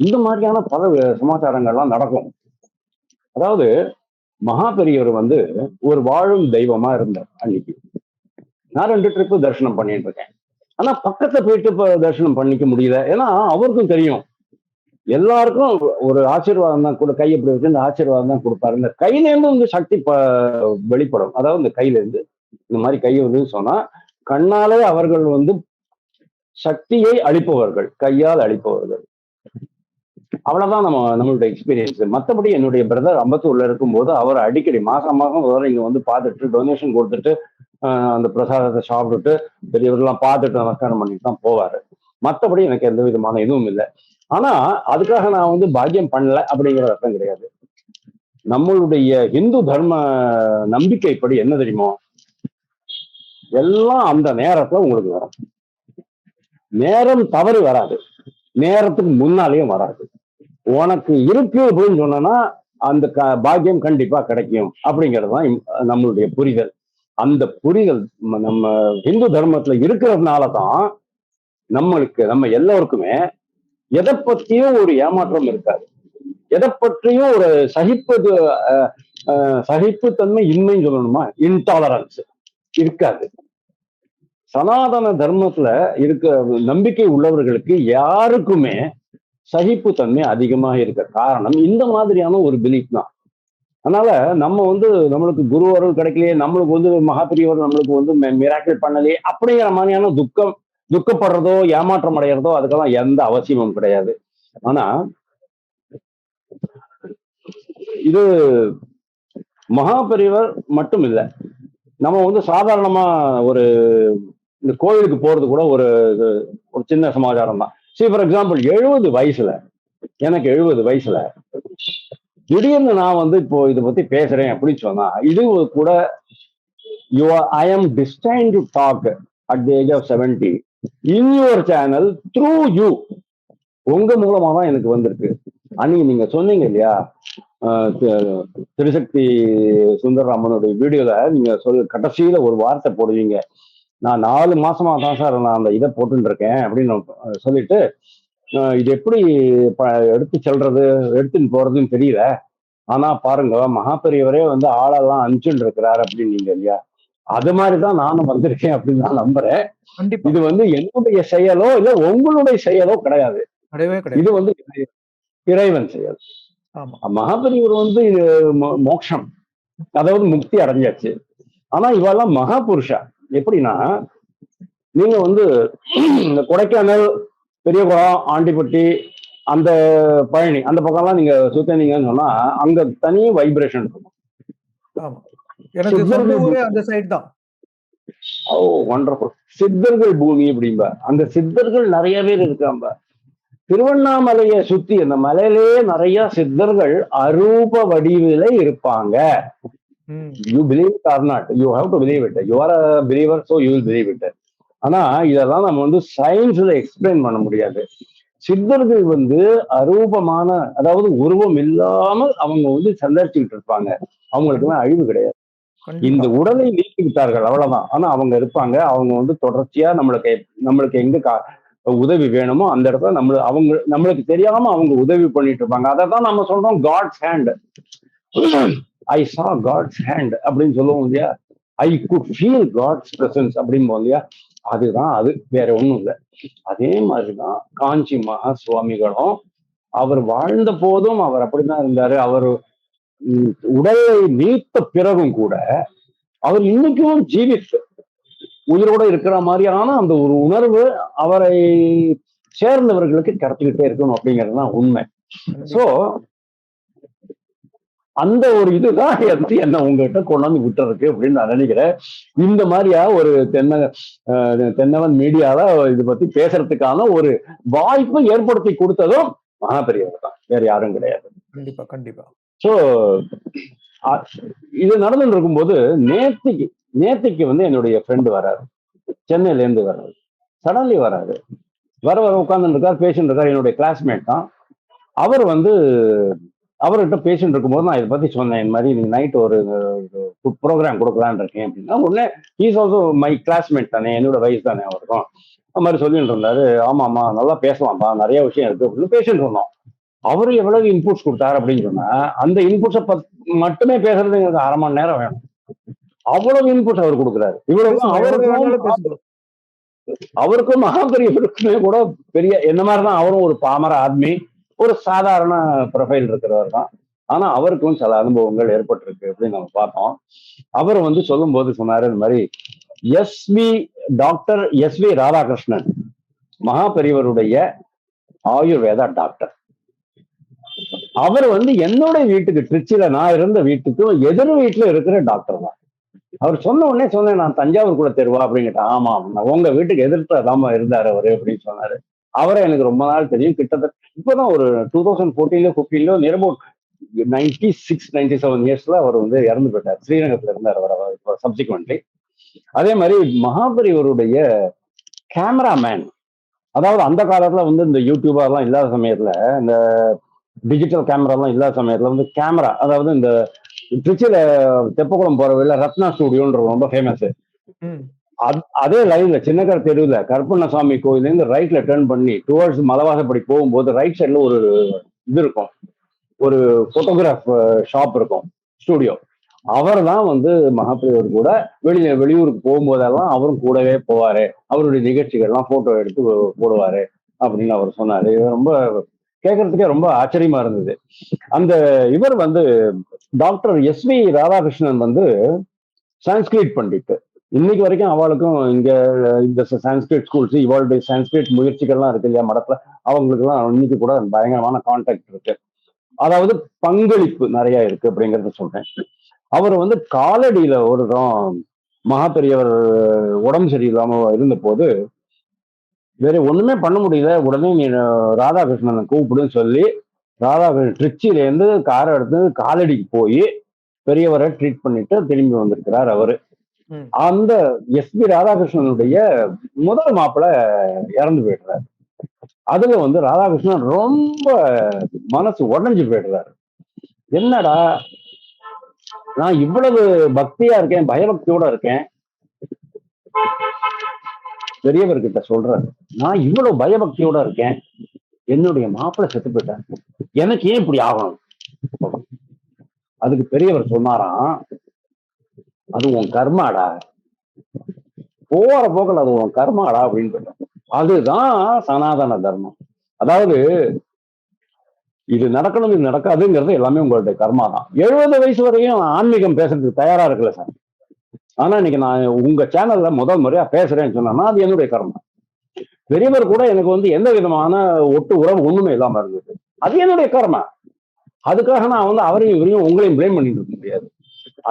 இந்த மாதிரியான பல சமாச்சாரங்கள்லாம் நடக்கும். அதாவது மகா பெரியவர் வந்து ஒரு வாழும் தெய்வமா இருந்தார் அன்னைக்கு. நான் 2 ட்ரிப்பு தரிசனம் பண்ணிட்டு இருக்கேன். ஆனா பக்கத்துல போயிட்டு இப்ப தரிசனம் பண்ணிக்க முடியல. ஏன்னா அவருக்கும் தெரியும், எல்லாருக்கும் ஒரு ஆசீர்வாதம் தான் கூட, கை எப்படி வச்சு இந்த ஆசீர்வாதம் தான் கொடுப்பாரு. இந்த கையில இருந்து வந்து சக்தி வெளிப்படும். அதாவது இந்த கையில இருந்து இந்த மாதிரி கை வந்து சொன்னா, கண்ணாலே அவர்கள் வந்து சக்தியை அளிப்பவர்கள், கையால் அளிப்பவர்கள். அவ்வளவுதான் நம்மளுடைய எக்ஸ்பீரியன்ஸ். மற்றபடி என்னுடைய பிரதர் அம்பத்தூர்ல இருக்கும்போது அவர் அடிக்கடி மாசம் மாசம் வர இங்க வந்து பார்த்துட்டு டொனேஷன் கொடுத்துட்டு அந்த பிரசாதத்தை சாப்பிட்டுட்டு பெரியவர்கள்லாம் பார்த்துட்டு நமஸ்காரம் பண்ணிட்டு தான் போவாரு. மற்றபடி எனக்கு எந்த விதமான இதுவும் இல்லை. ஆனா அதுக்காக நான் வந்து பாக்கியம் பண்ணல அப்படிங்கிற அர்த்தம் கிடையாது. நம்மளுடைய இந்து தர்ம நம்பிக்கைப்படி என்ன தெரியுமோ, எல்லாம் அந்த நேரத்துல உங்களுக்கு வரும். நேரம் தவறி வராது, நேரத்துக்கு முன்னாலேயும் வராது. உனக்கு இருக்கு அப்படின்னு சொன்னா அந்த பாக்கியம் கண்டிப்பா கிடைக்கும் அப்படிங்கிறது தான் நம்மளுடைய புரிதல். அந்த புரிதல் நம்ம இந்து தர்மத்துல இருக்கிறதுனால தான் நம்ம எல்லோருக்குமே எதை பற்றியும் ஒரு ஏமாற்றம் இருக்காது, எதை பற்றியும் ஒரு சகிப்புத்தன்மை இன்மைன்னு சொல்லணுமா, இன்டாலரன்ஸ் இருக்காது. சனாதன தர்மத்துல இருக்க நம்பிக்கை உள்ளவர்களுக்கு யாருக்குமே சகிப்புத்தன்மை அதிகமாக இருக்க காரணம் இந்த மாதிரியான ஒரு பிலீஃப் தான். அதனால நம்ம வந்து நம்மளுக்கு குருவர்கள் கிடைக்கலையே, நம்மளுக்கு வந்து மகாபெரியவர் நம்மளுக்கு வந்து மிராக்கிள் பண்ணலையே அப்படிங்கிற மாதிரியான துக்கப்படுறதோ ஏமாற்றம் அடைகிறதோ அதுக்கெல்லாம் எந்த அவசியமும் கிடையாது. ஆனா இது மகாபெரியவர் மட்டும் இல்லை, நம்ம வந்து சாதாரணமா ஒரு இந்த கோயிலுக்கு போறது கூட ஒரு சின்ன சமாச்சாரம் தான். சரி, ஃபார் எக்ஸாம்பிள் 70 வயசுல, எனக்கு 70 வயசுல திடீர்னு நான் வந்து இப்போ இதை பத்தி பேசுறேன் அப்படின்னு சொன்னா, இது கூட I am destined to talk at the age of 70 in your channel through you. உங்க மூலமா தான் எனக்கு வந்திருக்கு. அன்னைக்கு நீங்க சொன்னீங்க இல்லையா, திருசக்தி சுந்தரராமனுடைய வீடியோல நீங்க கடைசியில ஒரு வார்த்தை போடுவீங்க, நான் 4 மாசமா தான் சார் நான் அந்த இதை போட்டுட்டு இருக்கேன் அப்படின்னு சொல்லிட்டு, இது எப்படி எடுத்து செல்றது எடுத்துன்னு போறதுன்னு தெரியல, ஆனா பாருங்க மகாபெரியவரே வந்து ஆளெல்லாம் அனுப்பிச்சுட்டு இருக்கிறாரு அப்படின்னீங்க இல்லையா, அது மாதிரிதான் நானும் வந்திருக்கேன் அப்படின்னு நான் நம்புறேன். இது வந்து என்னுடைய செயலோ இல்ல உங்களுடைய செயலோ கிடையாது, இது வந்து இறைவன் செயல். மகாபெரியவர் வந்து மோட்சம், அதாவது முக்தி அடைஞ்சாச்சு. ஆனா இவெல்லாம் மகா புருஷா. எப்படின்னா, நீங்க வந்து இந்த கொடைக்கானல், பெரியகுளம், ஆண்டிப்பட்டி, அந்த பழனி அந்த பக்கம்லாம் நீங்க சுத்தினீங்கன்னு சொன்னா அங்க தனி வைப்ரேஷன் இருக்கும். சித்தர்கள் பூமி அப்படிம்பா. அந்த சித்தர்கள் நிறைய பேர் இருக்காம்ப. திருவண்ணாமலையை சுத்தி அந்த மலையிலேயே நிறைய சித்தர்கள் அரூப வடிவில இருப்பாங்க. You believe it or not, you have to believe it. You are a believer, so you will believe it. ஆனா இதெல்லாம் நம்ம வந்து சயின்ஸ்ல எக்ஸ்பிளைன் பண்ண முடியாது. சித்தர்கள் வந்து அரூபமான, அதாவது உருவம் இல்லாமல் அவங்க வந்து சந்தரிச்சுக்கிட்டு இருப்பாங்க. அவங்களுக்குமே அழிவு கிடையாது. இந்த உடலை நீக்கிவிட்டார்கள் அவ்வளவுதான். ஆனா அவங்க இருப்பாங்க. அவங்க வந்து தொடர்ச்சியா நம்மளுக்கு எங்க உதவி வேணுமோ அந்த இடத்துல நம்மளுக்கு தெரியாம அவங்க உதவி பண்ணிட்டு இருப்பாங்க. அதான் நம்ம சொல்றோம் காட்ஸ் ஹேண்ட். ஐ சா காட்ஸ் ஹேண்ட் அப்படின்னு சொல்லுவோம் இல்லையா, I could feel God's presence அப்படிம்போம் இல்லையா, அதுதான் அது, வேற ஒண்ணும் இல்லை. அதே மாதிரிதான் காஞ்சி மகா சுவாமிகளும் அவர் வாழ்ந்த போதும் அவர் அப்படிதான் இருந்தாரு. அவர் உடலை நீத்த பிறகும் கூட அவர் இன்னைக்கும் ஜீவித்து உயிரோட இருக்கிற மாதிரியான அந்த ஒரு உணர்வு அவரை சேர்ந்தவர்களுக்கு கிடைச்சிக்கிட்டே இருக்கணும் அப்படிங்கிறது தான் உண்மை. சோ அந்த ஒரு இதுதான் வந்து என்ன உங்ககிட்ட கொண்டு வந்து விட்டுருக்கு அப்படின்னு நான் நினைக்கிறேன். இந்த மாதிரியா ஒரு தென்னவன் மீடியால இது பத்தி பேசுறதுக்கான ஒரு வாய்ப்பை ஏற்படுத்தி கொடுத்ததும் மகா பெரியவர் தான், வேற யாரும் கிடையாது. கண்டிப்பா, கண்டிப்பா. சோ இது நடந்துட்டு இருக்கும்போது நேத்திக்கு நேத்திக்கு வந்து என்னுடைய ஃப்ரெண்டு வராரு, சென்னையில இருந்து வர்றாரு. சடன்லி வராரு. வர உட்கார்ந்துட்டு இருக்காரு, பேசிட்டு இருக்காரு. என்னுடைய கிளாஸ்மேட் தான். அவர் வந்து அவர்கிட்ட பேசிட்டு இருக்கும்போது நான் இதை பத்தி சொன்னேன், இந்த மாதிரி நீங்க நைட் ஒரு ப்ரோக்ராம் கொடுக்கலான்னு இருக்கேன் அப்படின்னா, உடனே இஸ் ஆல்சோ மை கிளாஸ்மேட் தானே, என்னோட வயசு தானே அவருக்கும். அந்த மாதிரி சொல்லிட்டு இருந்தாரு. ஆமாம்மா நல்லா பேசலாம்ப்பா, நிறைய விஷயம் இருக்கு அப்படின்னு பேசிட்டு இருந்தோம். அவரு எவ்வளவு இன்புட்ஸ் கொடுத்தாரு அப்படின்னு சொன்னா, அந்த இன்புட்ஸை மட்டுமே பேசுறது எங்களுக்கு 1/2 மணி நேரம் வேணும். அவ்வளவு இன்புட்ஸ் அவர் கொடுக்குறாரு. இவ்வளவு அவருக்கும் மகாபெரியவருக்குமே கூட பெரிய என்ன மாதிரிதான் அவரும் ஒரு பாமர ஆத்மி, ஒரு சாதாரண ப்ரொஃபைல் இருக்கிறவர் தான். ஆனா அவருக்கும் சில அனுபவங்கள் ஏற்பட்டிருக்கு அப்படின்னு நம்ம பார்த்தோம். அவர் வந்து சொல்லும் போது சொன்னாரு, இந்த மாதிரி டாக்டர் எஸ்வி ராதாகிருஷ்ணன் மகா பெரியவருடைய ஆயுர்வேதா டாக்டர். அவர் வந்து என்னோட வீட்டுக்கு, திருச்சியில நான் இருந்த வீட்டுக்கும் எதிர் வீட்டுல இருக்கிற டாக்டர் தான். அவர் சொன்ன உடனே சொன்னேன், நான் தஞ்சாவூர் கூட தெருவா அப்படின்னு கேட்டேன். ஆமா, உங்க வீட்டுக்கு எதிர்த்தாம இருந்தாரு அவரு அப்படின்னு சொன்னாரு. அவரை எனக்கு ரொம்ப நாள் தெரியும். கிட்டத்தட்ட இப்பதான் ஒரு 2014 15 நிரம்ப 96 97 இயர்ஸ்ல அவர் வந்து இறந்து போயிட்டார். ஸ்ரீரங்கத்துல இருந்தார் அவர் சப்சிக்வெண்ட்லி. அதே மாதிரி மகாபெரியவருடைய கேமராமேன், அதாவது அந்த காலத்துல வந்து இந்த யூடியூபர் எல்லாம் இல்லாத சமயத்துல, இந்த டிஜிட்டல் கேமரா எல்லாம் இல்லாத சமயத்துல வந்து கேமரா, அதாவது இந்த திருச்சியில தெப்பக்குளம் போற வழியில ரத்னா ஸ்டுடியோன்ற ரொம்ப ஃபேமஸ். அதே லைன்ல சின்னக்கரை தெருவில் கருப்பண்ணசாமி கோயில இருந்து ரைட்ல டர்ன் பண்ணி டுவர்ட்ஸ் மலவாசப்படி போகும்போது ரைட் சைட்ல ஒரு இது இருக்கும், ஒரு போட்டோகிராஃப் ஷாப் இருக்கும், ஸ்டுடியோ. அவர் தான் வந்து மகாபெரியவர் கூட வெளியூருக்கு போகும்போதெல்லாம் அவரும் கூடவே போவாரு, அவருடைய நிகழ்ச்சிகள்லாம் போட்டோ எடுத்து போடுவாரு அப்படின்னு அவர் சொன்னாரு. ரொம்ப கேட்கறதுக்கே ரொம்ப ஆச்சரியமா இருந்தது. அந்த இவர் வந்து டாக்டர் எஸ்வி ராதாகிருஷ்ணன் வந்து சான்ஸ்கிரிட் பண்டிட். இன்னைக்கு வரைக்கும் அவளுக்கும் இங்க இந்த சான்ஸ்கிரிட் ஸ்கூல்ஸ், இவாளுடைய சான்ஸ்கிரிட் முயற்சிகள்லாம் இருக்கு இல்லையா மடத்துல, அவங்களுக்கு எல்லாம் இன்னைக்கு கூட பயங்கரமான கான்டாக்ட் இருக்கு. அதாவது பங்களிப்பு நிறைய இருக்கு அப்படிங்கறத சொல்றேன். அவர் வந்து காலடியில ஒரு மகா பெரியவர் உடம்பு சரியில்லாம இருந்த போது வேற ஒண்ணுமே பண்ண முடியல. உடனே நீ ராதாகிருஷ்ணனை கூப்பிடுன்னு சொல்லி ராதாகிருஷ்ணன் திருச்சியில இருந்து காரை எடுத்து காலடிக்கு போய் பெரியவரை ட்ரீட் பண்ணிட்டு திரும்பி வந்திருக்கிறார் அவரு. அந்த எஸ்பி ராதாகிருஷ்ணனுடைய முதல் மாப்பிள்ள இறந்து போயிடுறாரு. அதுல வந்து ராதாகிருஷ்ணன் ரொம்ப மனசு உடஞ்சு போயிடுறாரு. என்னடா நான் இவ்வளவு பக்தியா இருக்கேன், பயபக்தியோட இருக்கேன், பெரியவர்கிட்ட சொல்றாரு, நான் இவ்வளவு பயபக்தியோட இருக்கேன், என்னுடைய மாப்பிள்ளை செத்து போயிட்டார், எனக்கு ஏன் இப்படி ஆகணும்? அதுக்கு பெரியவர் சொன்னாராம், அது உன் கர்மாடா, போற போக்கல அது உன் கர்மாடா அப்படின்னு. அதுதான் சனாதன தர்மம். அதாவது இது நடக்கணும் இது நடக்காதுங்கிறது எல்லாமே உங்களுடைய கர்மா தான். 70 வயசு வரையும் ஆன்மீகம் பேசுறதுக்கு தயாரா இருக்குல்ல சார். ஆனா இன்னைக்கு நான் உங்க சேனல்ல முதல் முறையா பேசுறேன்னு சொன்னா அது என்னுடைய கர்மா. பெரியவர் கூட எனக்கு வந்து எந்த விதமான ஒட்டு உறவு ஒண்ணுமே இல்லாம இருந்தது, அது என்னுடைய கர்மா. அதுக்காக நான் வந்து அவரையும் இவரையும் உங்களையும் பிளேம் பண்ணிட்டு இருக்க முடியாது.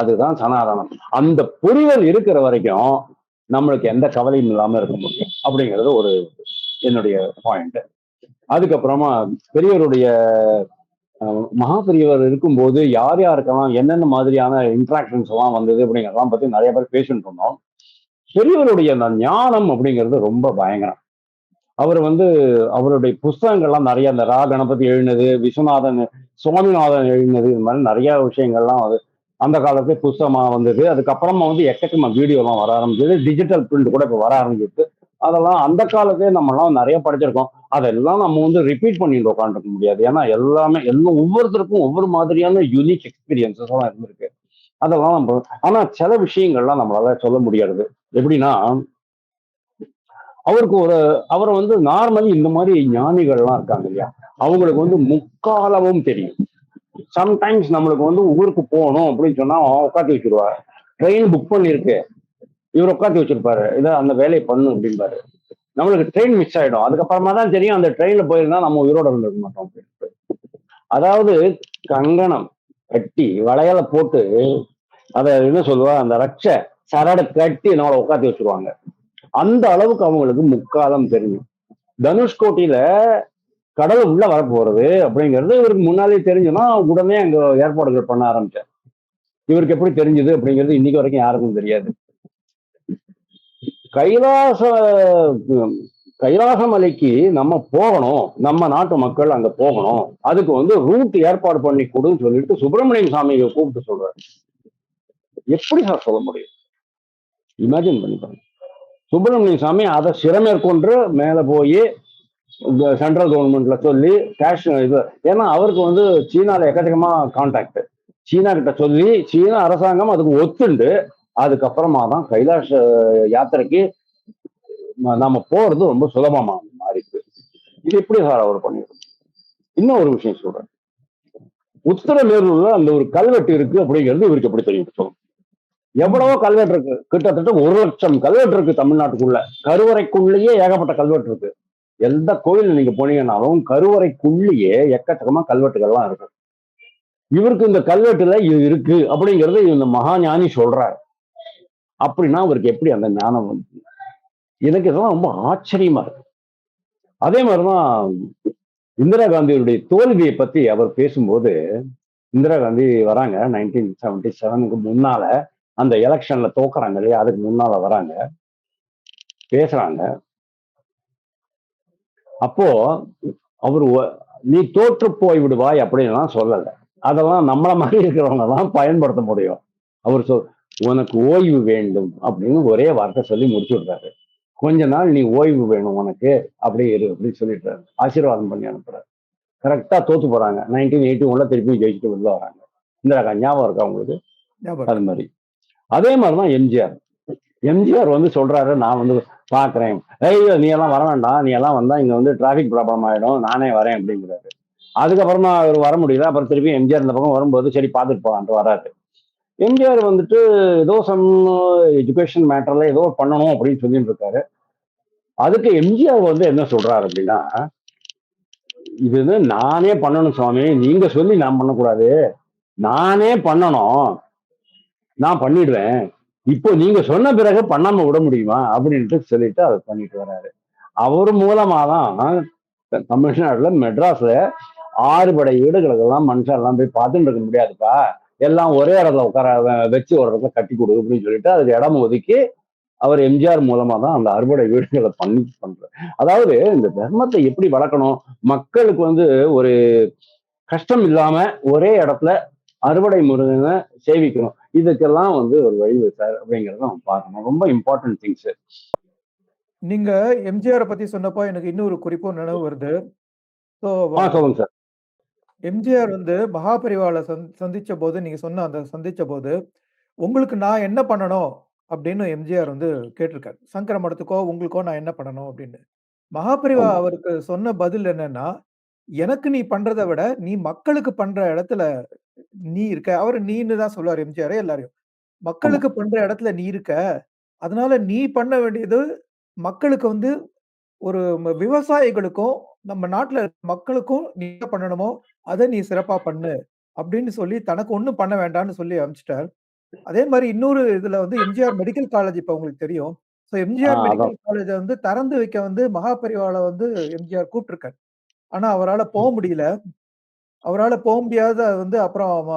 அதுதான் சனாதனம். அந்த புரிதல் இருக்கிற வரைக்கும் நம்மளுக்கு எந்த கவலையும் இல்லாம இருக்க முடியும் அப்படிங்கிறது ஒரு என்னுடைய பாயிண்ட். அதுக்கப்புறமா பெரியவருடைய மகா பெரியவர் இருக்கும்போது யார் யாருக்கெல்லாம் என்னென்ன மாதிரியான இன்ட்ராக்ஷன்ஸ் எல்லாம் வந்தது அப்படிங்கிறதெல்லாம் பத்தி நிறைய பேர் பேசிட்டு இருந்தோம். பெரியவருடைய அந்த ஞானம் அப்படிங்கிறது ரொம்ப பயங்கரம். அவர் வந்து அவருடைய புஸ்தகங்கள்லாம் நிறைய, அந்த ரா கணபதி எழுதினது, விஸ்வநாதன் சுவாமிநாதன் எழுதினது, இது மாதிரி நிறைய விஷயங்கள்லாம் அது அந்த காலத்துல புஸ்தகமா வந்தது. அதுக்கப்புறமா வந்து எக்கச்சக்கமா வீடியோலாம் வர ஆரம்பிச்சது, டிஜிட்டல் பிரிண்ட் கூட இப்போ வர ஆரம்பிச்சிருக்கு. அதெல்லாம் அந்த காலத்திலே நம்மலாம் நிறைய படிச்சிருக்கோம். அதெல்லாம் நம்ம வந்து ரிப்பீட் பண்ணிட்டு உட்காந்துருக்க முடியாது. ஏன்னா எல்லாமே எல்லாம் ஒவ்வொருத்தருக்கும் ஒவ்வொரு மாதிரியான யூனிக் எக்ஸ்பீரியன்சஸ் எல்லாம் இருந்திருக்கு. அதெல்லாம் நம்ம, ஆனா சில விஷயங்கள்லாம் நம்மளால சொல்ல முடியாது. எப்படின்னா, அவருக்கு அவரை வந்து நார்மலி இந்த மாதிரி ஞானிகள்லாம் இருக்காங்க இல்லையா, அவங்களுக்கு வந்து முக்காலமும் தெரியும். சம்டைம்ஸ் நம்மளுக்கு வந்து ஊருக்கு போகணும் அப்படின்னு சொன்னா உட்காந்து வச்சிருவாரு. ட்ரெயின் புக் பண்ணிருக்கு, இவர் உட்காந்து வச்சிருப்பாரு, இதை அந்த வேலையை பண்ணும் அப்படின்பாரு. நம்மளுக்கு ட்ரெயின் மிஸ் ஆயிடும். அதுக்கப்புறமா தான் தெரியும் அந்த ட்ரெயின்ல போயிருந்தா நம்ம உயிரோட இருந்திருக்க மாட்டோம் அப்படின்னு. அதாவது கங்கணம், கட்டி வளையல போட்டு அதை என்ன சொல்லுவா அந்த ரட்சை சரடை கட்டி நம்மளை உட்காந்து வச்சிருவாங்க. அந்த அளவுக்கு அவங்களுக்கு முக்காலம் தெரியும். தனுஷ்கோட்டியில கடல் உள்ள வரப்போறது அப்படிங்கிறது இவருக்கு முன்னாலே தெரிஞ்சுன்னா உடனே அங்க ஏற்பாடுகள் பண்ண ஆரம்பிச்சார். இவருக்கு எப்படி தெரிஞ்சது அப்படிங்கிறது இன்னைக்கு வரைக்கும் யாருக்கும் தெரியாது. கைலாச கைலாச மலைக்கு நம்ம போகணும், நம்ம நாட்டு மக்கள் அங்க போகணும், அதுக்கு வந்து ரூட் ஏற்பாடு பண்ணி கொடுன்னு சொல்லிட்டு சுப்பிரமணியம் சாமியை கூப்பிட்டு சொல்றாரு. எப்படி சார் சொல்ல முடியும்? இமேஜின் பண்ணி பாருங்க. சுப்பிரமணியம் சாமி அதை சிறமேற்கொண்டு மேல போய் சென்ட்ரல் கவர்மெண்ட்ல சொல்லி கேஷ் இது, ஏன்னா அவருக்கு வந்து சீனால எக்கச்சக்கமா கான்டாக்ட், சீனா கிட்ட சொல்லி சீன அரசாங்கம் அதுக்கு ஒத்துண்டு அதுக்கப்புறமா தான் கைலாஷ யாத்திரைக்கு நம்ம போறது ரொம்ப சுலபமா மாறிச்சு. இது எப்படி சார் அவர் பண்ணிருக்கோம்? இன்னும் ஒரு விஷயம் சொல்றேன். உத்தரமேரூர்ல அந்த ஒரு கல்வெட்டு இருக்கு அப்படிங்கிறது இவருக்கு எப்படி தெரியும் சொல்லுங்க. எவ்வளவோ கல்வெட்டு இருக்கு, கிட்டத்தட்ட 1,00,000 கல்வெட்டு இருக்கு தமிழ்நாட்டுக்குள்ள. கருவறைக்குள்ளேயே ஏகப்பட்ட கல்வெட்டு இருக்கு. எந்த கோயில் நீங்க போனீங்கன்னாலும் கருவறைக்குள்ளேயே எக்கச்சக்கமா கல்வெட்டுகள்லாம் இருக்கு. இவருக்கு இந்த கல்வெட்டுல இது இருக்கு அப்படிங்கிறது இந்த மகா ஞானி சொல்றாரு. அப்படின்னா அவருக்கு எப்படி அந்த ஞானம் வந்து? எனக்கு இதெல்லாம் ரொம்ப ஆச்சரியமா இருக்கு. அதே மாதிரிதான் இந்திரா காந்தியுடைய தோல்வியை பத்தி அவர் பேசும்போது, இந்திரா காந்தி வராங்க 1977க்கு முன்னால, அந்த எலெக்ஷன்ல தோக்குறாங்க இல்லையா, அதுக்கு முன்னால வராங்க, பேசுறாங்க. அப்போ அவரு நீ தோற்று போய் விடுவாய் அப்படின்லாம் சொல்லல. அதெல்லாம் நம்மள மாதிரி இருக்கிறவங்க தான் பயன்படுத்த முடியும். அவர் உனக்கு ஓய்வு வேண்டும் அப்படின்னு ஒரே வார்த்தை சொல்லி முடிச்சு விடுறாரு. கொஞ்ச நாள் நீ ஓய்வு வேணும் உனக்கு, அப்படியே இரு அப்படின்னு சொல்லிடுறாரு. ஆசீர்வாதம் பண்ணி அனுப்புறாரு. கரெக்டா தோத்து போறாங்க. 1981 திருப்பி ஜெயிச்சுட்டு உள்ள வராங்க. இந்திரா காந்தி ஞாபகம் இருக்கா உங்களுக்கு? அது மாதிரி. அதே மாதிரிதான் எம்ஜிஆர். எம்ஜிஆர் வந்து சொல்றாரு, நான் வந்து பாக்குறேன், ஐயோ நீ எல்லாம் வர வேண்டாம், நீ எல்லாம் வந்தா இங்க வந்து டிராபிக் ப்ராப்ளம் ஆயிடும், நானே வரேன் அப்படிங்கிறாரு. அதுக்கப்புறமா அவர் வர முடியல. அப்புறம் திருப்பி எம்ஜிஆர் இந்த பக்கம் வரும்போது சரி பார்த்துட்டு போலான்ட்டு வராரு. எம்ஜிஆர் வந்துட்டு ஏதோ சம் எஜுகேஷன் மேட்டர்ல ஏதோ பண்ணணும் அப்படின்னு சொல்லிட்டு இருக்காரு. அதுக்கு எம்ஜிஆர் வந்து என்ன சொல்றாரு அப்படின்னா, இது வந்து நானே பண்ணணும் சுவாமி, நீங்க சொல்லி நான் பண்ணக்கூடாது, நானே பண்ணணும், நான் பண்ணிடுவேன், இப்போ நீங்க சொன்ன பிறகு பண்ணாம விட முடியுமா அப்படின்ட்டு சொல்லிட்டு அதை பண்ணிட்டு வர்றாரு. அவர் மூலமா தான் தமிழ்நாட்டுல மெட்ராஸ்ல 6 படை வீடுகளுக்கெல்லாம் மனுஷன் எல்லாம் போய் பார்த்துட்டு இருக்க முடியாதுப்பா, எல்லாம் ஒரே இடத்துல உட்கார வச்சு ஒரு இடத்துல கட்டி கொடு அப்படின்னு சொல்லிட்டு அதுக்கு இடம் ஒதுக்கி அவர் எம்ஜிஆர் மூலமா தான் அந்த அறுபடை வீடுகளை பண்றாரு. அதாவது இந்த தர்மத்தை எப்படி வளர்க்கணும், மக்களுக்கு வந்து ஒரு கஷ்டம் இல்லாம ஒரே இடத்துல அறுவடை முருகனை சேவிக்கணும், இதுக்கெல்லாம் வந்து ஒரு வழி சார் அப்படிங்கறத நம்ம பார்க்கணும். ரொம்ப இம்பார்ட்டன்ட் திங்ஸ். நீங்க எம்ஜிஆரை பத்தி சொன்னப்போ எனக்கு இன்னொரு குறிப்பும் நினைவு வருது. சொல்லுங்க சார். எம்ஜிஆர் வந்து மகாபரிவால சந்திச்ச போது, நீங்க சொன்ன அந்த சந்திச்ச போது, உங்களுக்கு நான் என்ன பண்ணணும் அப்படின்னு எம்ஜிஆர் வந்து கேட்டிருக்காரு. சங்கர மடத்துக்கோ உங்களுக்கோ நான் என்ன பண்ணணும் அப்படின்னு. மகாபரிவா ஆமா. அவருக்கு சொன்ன பதில் என்னன்னா, எனக்கு நீ பண்றத விட நீ மக்களுக்கு பண்ற இடத்துல நீ இருக்க. அவரு நீன்னு தான் சொல்லுவாரு எம்ஜிஆர் எல்லாரையும். ஆமா. மக்களுக்கு பண்ற இடத்துல நீ இருக்க. அதனால நீ பண்ண வேண்டியது மக்களுக்கு வந்து ஒரு விவசாயிகளுக்கும், நம்ம நாட்டுல இருக்க மக்களுக்கும் நீ என்ன பண்ணணுமோ, அத நீ சிறப்பா பண்ணு. அப்படின்னு சொல்லி தனக்கு ஒண்ணும் பண்ண வேண்டாம்னு சொல்லி அனுப்பிச்சுட்டார். அதே மாரி இன்னொரு இதுல வந்து எம்ஜிஆர் மெடிக்கல் காலேஜ் இப்ப உங்களுக்கு தெரியும். ஸோ எம்ஜிஆர் அதான். மெடிக்கல் காலேஜ வந்து திறந்து வைக்க வந்து மகாபரிவால வந்து எம்ஜிஆர் கூப்ட்டுருக்காரு. ஆனா அவரால போ முடியல. அவரால போ முடியாத வந்து அப்புறம்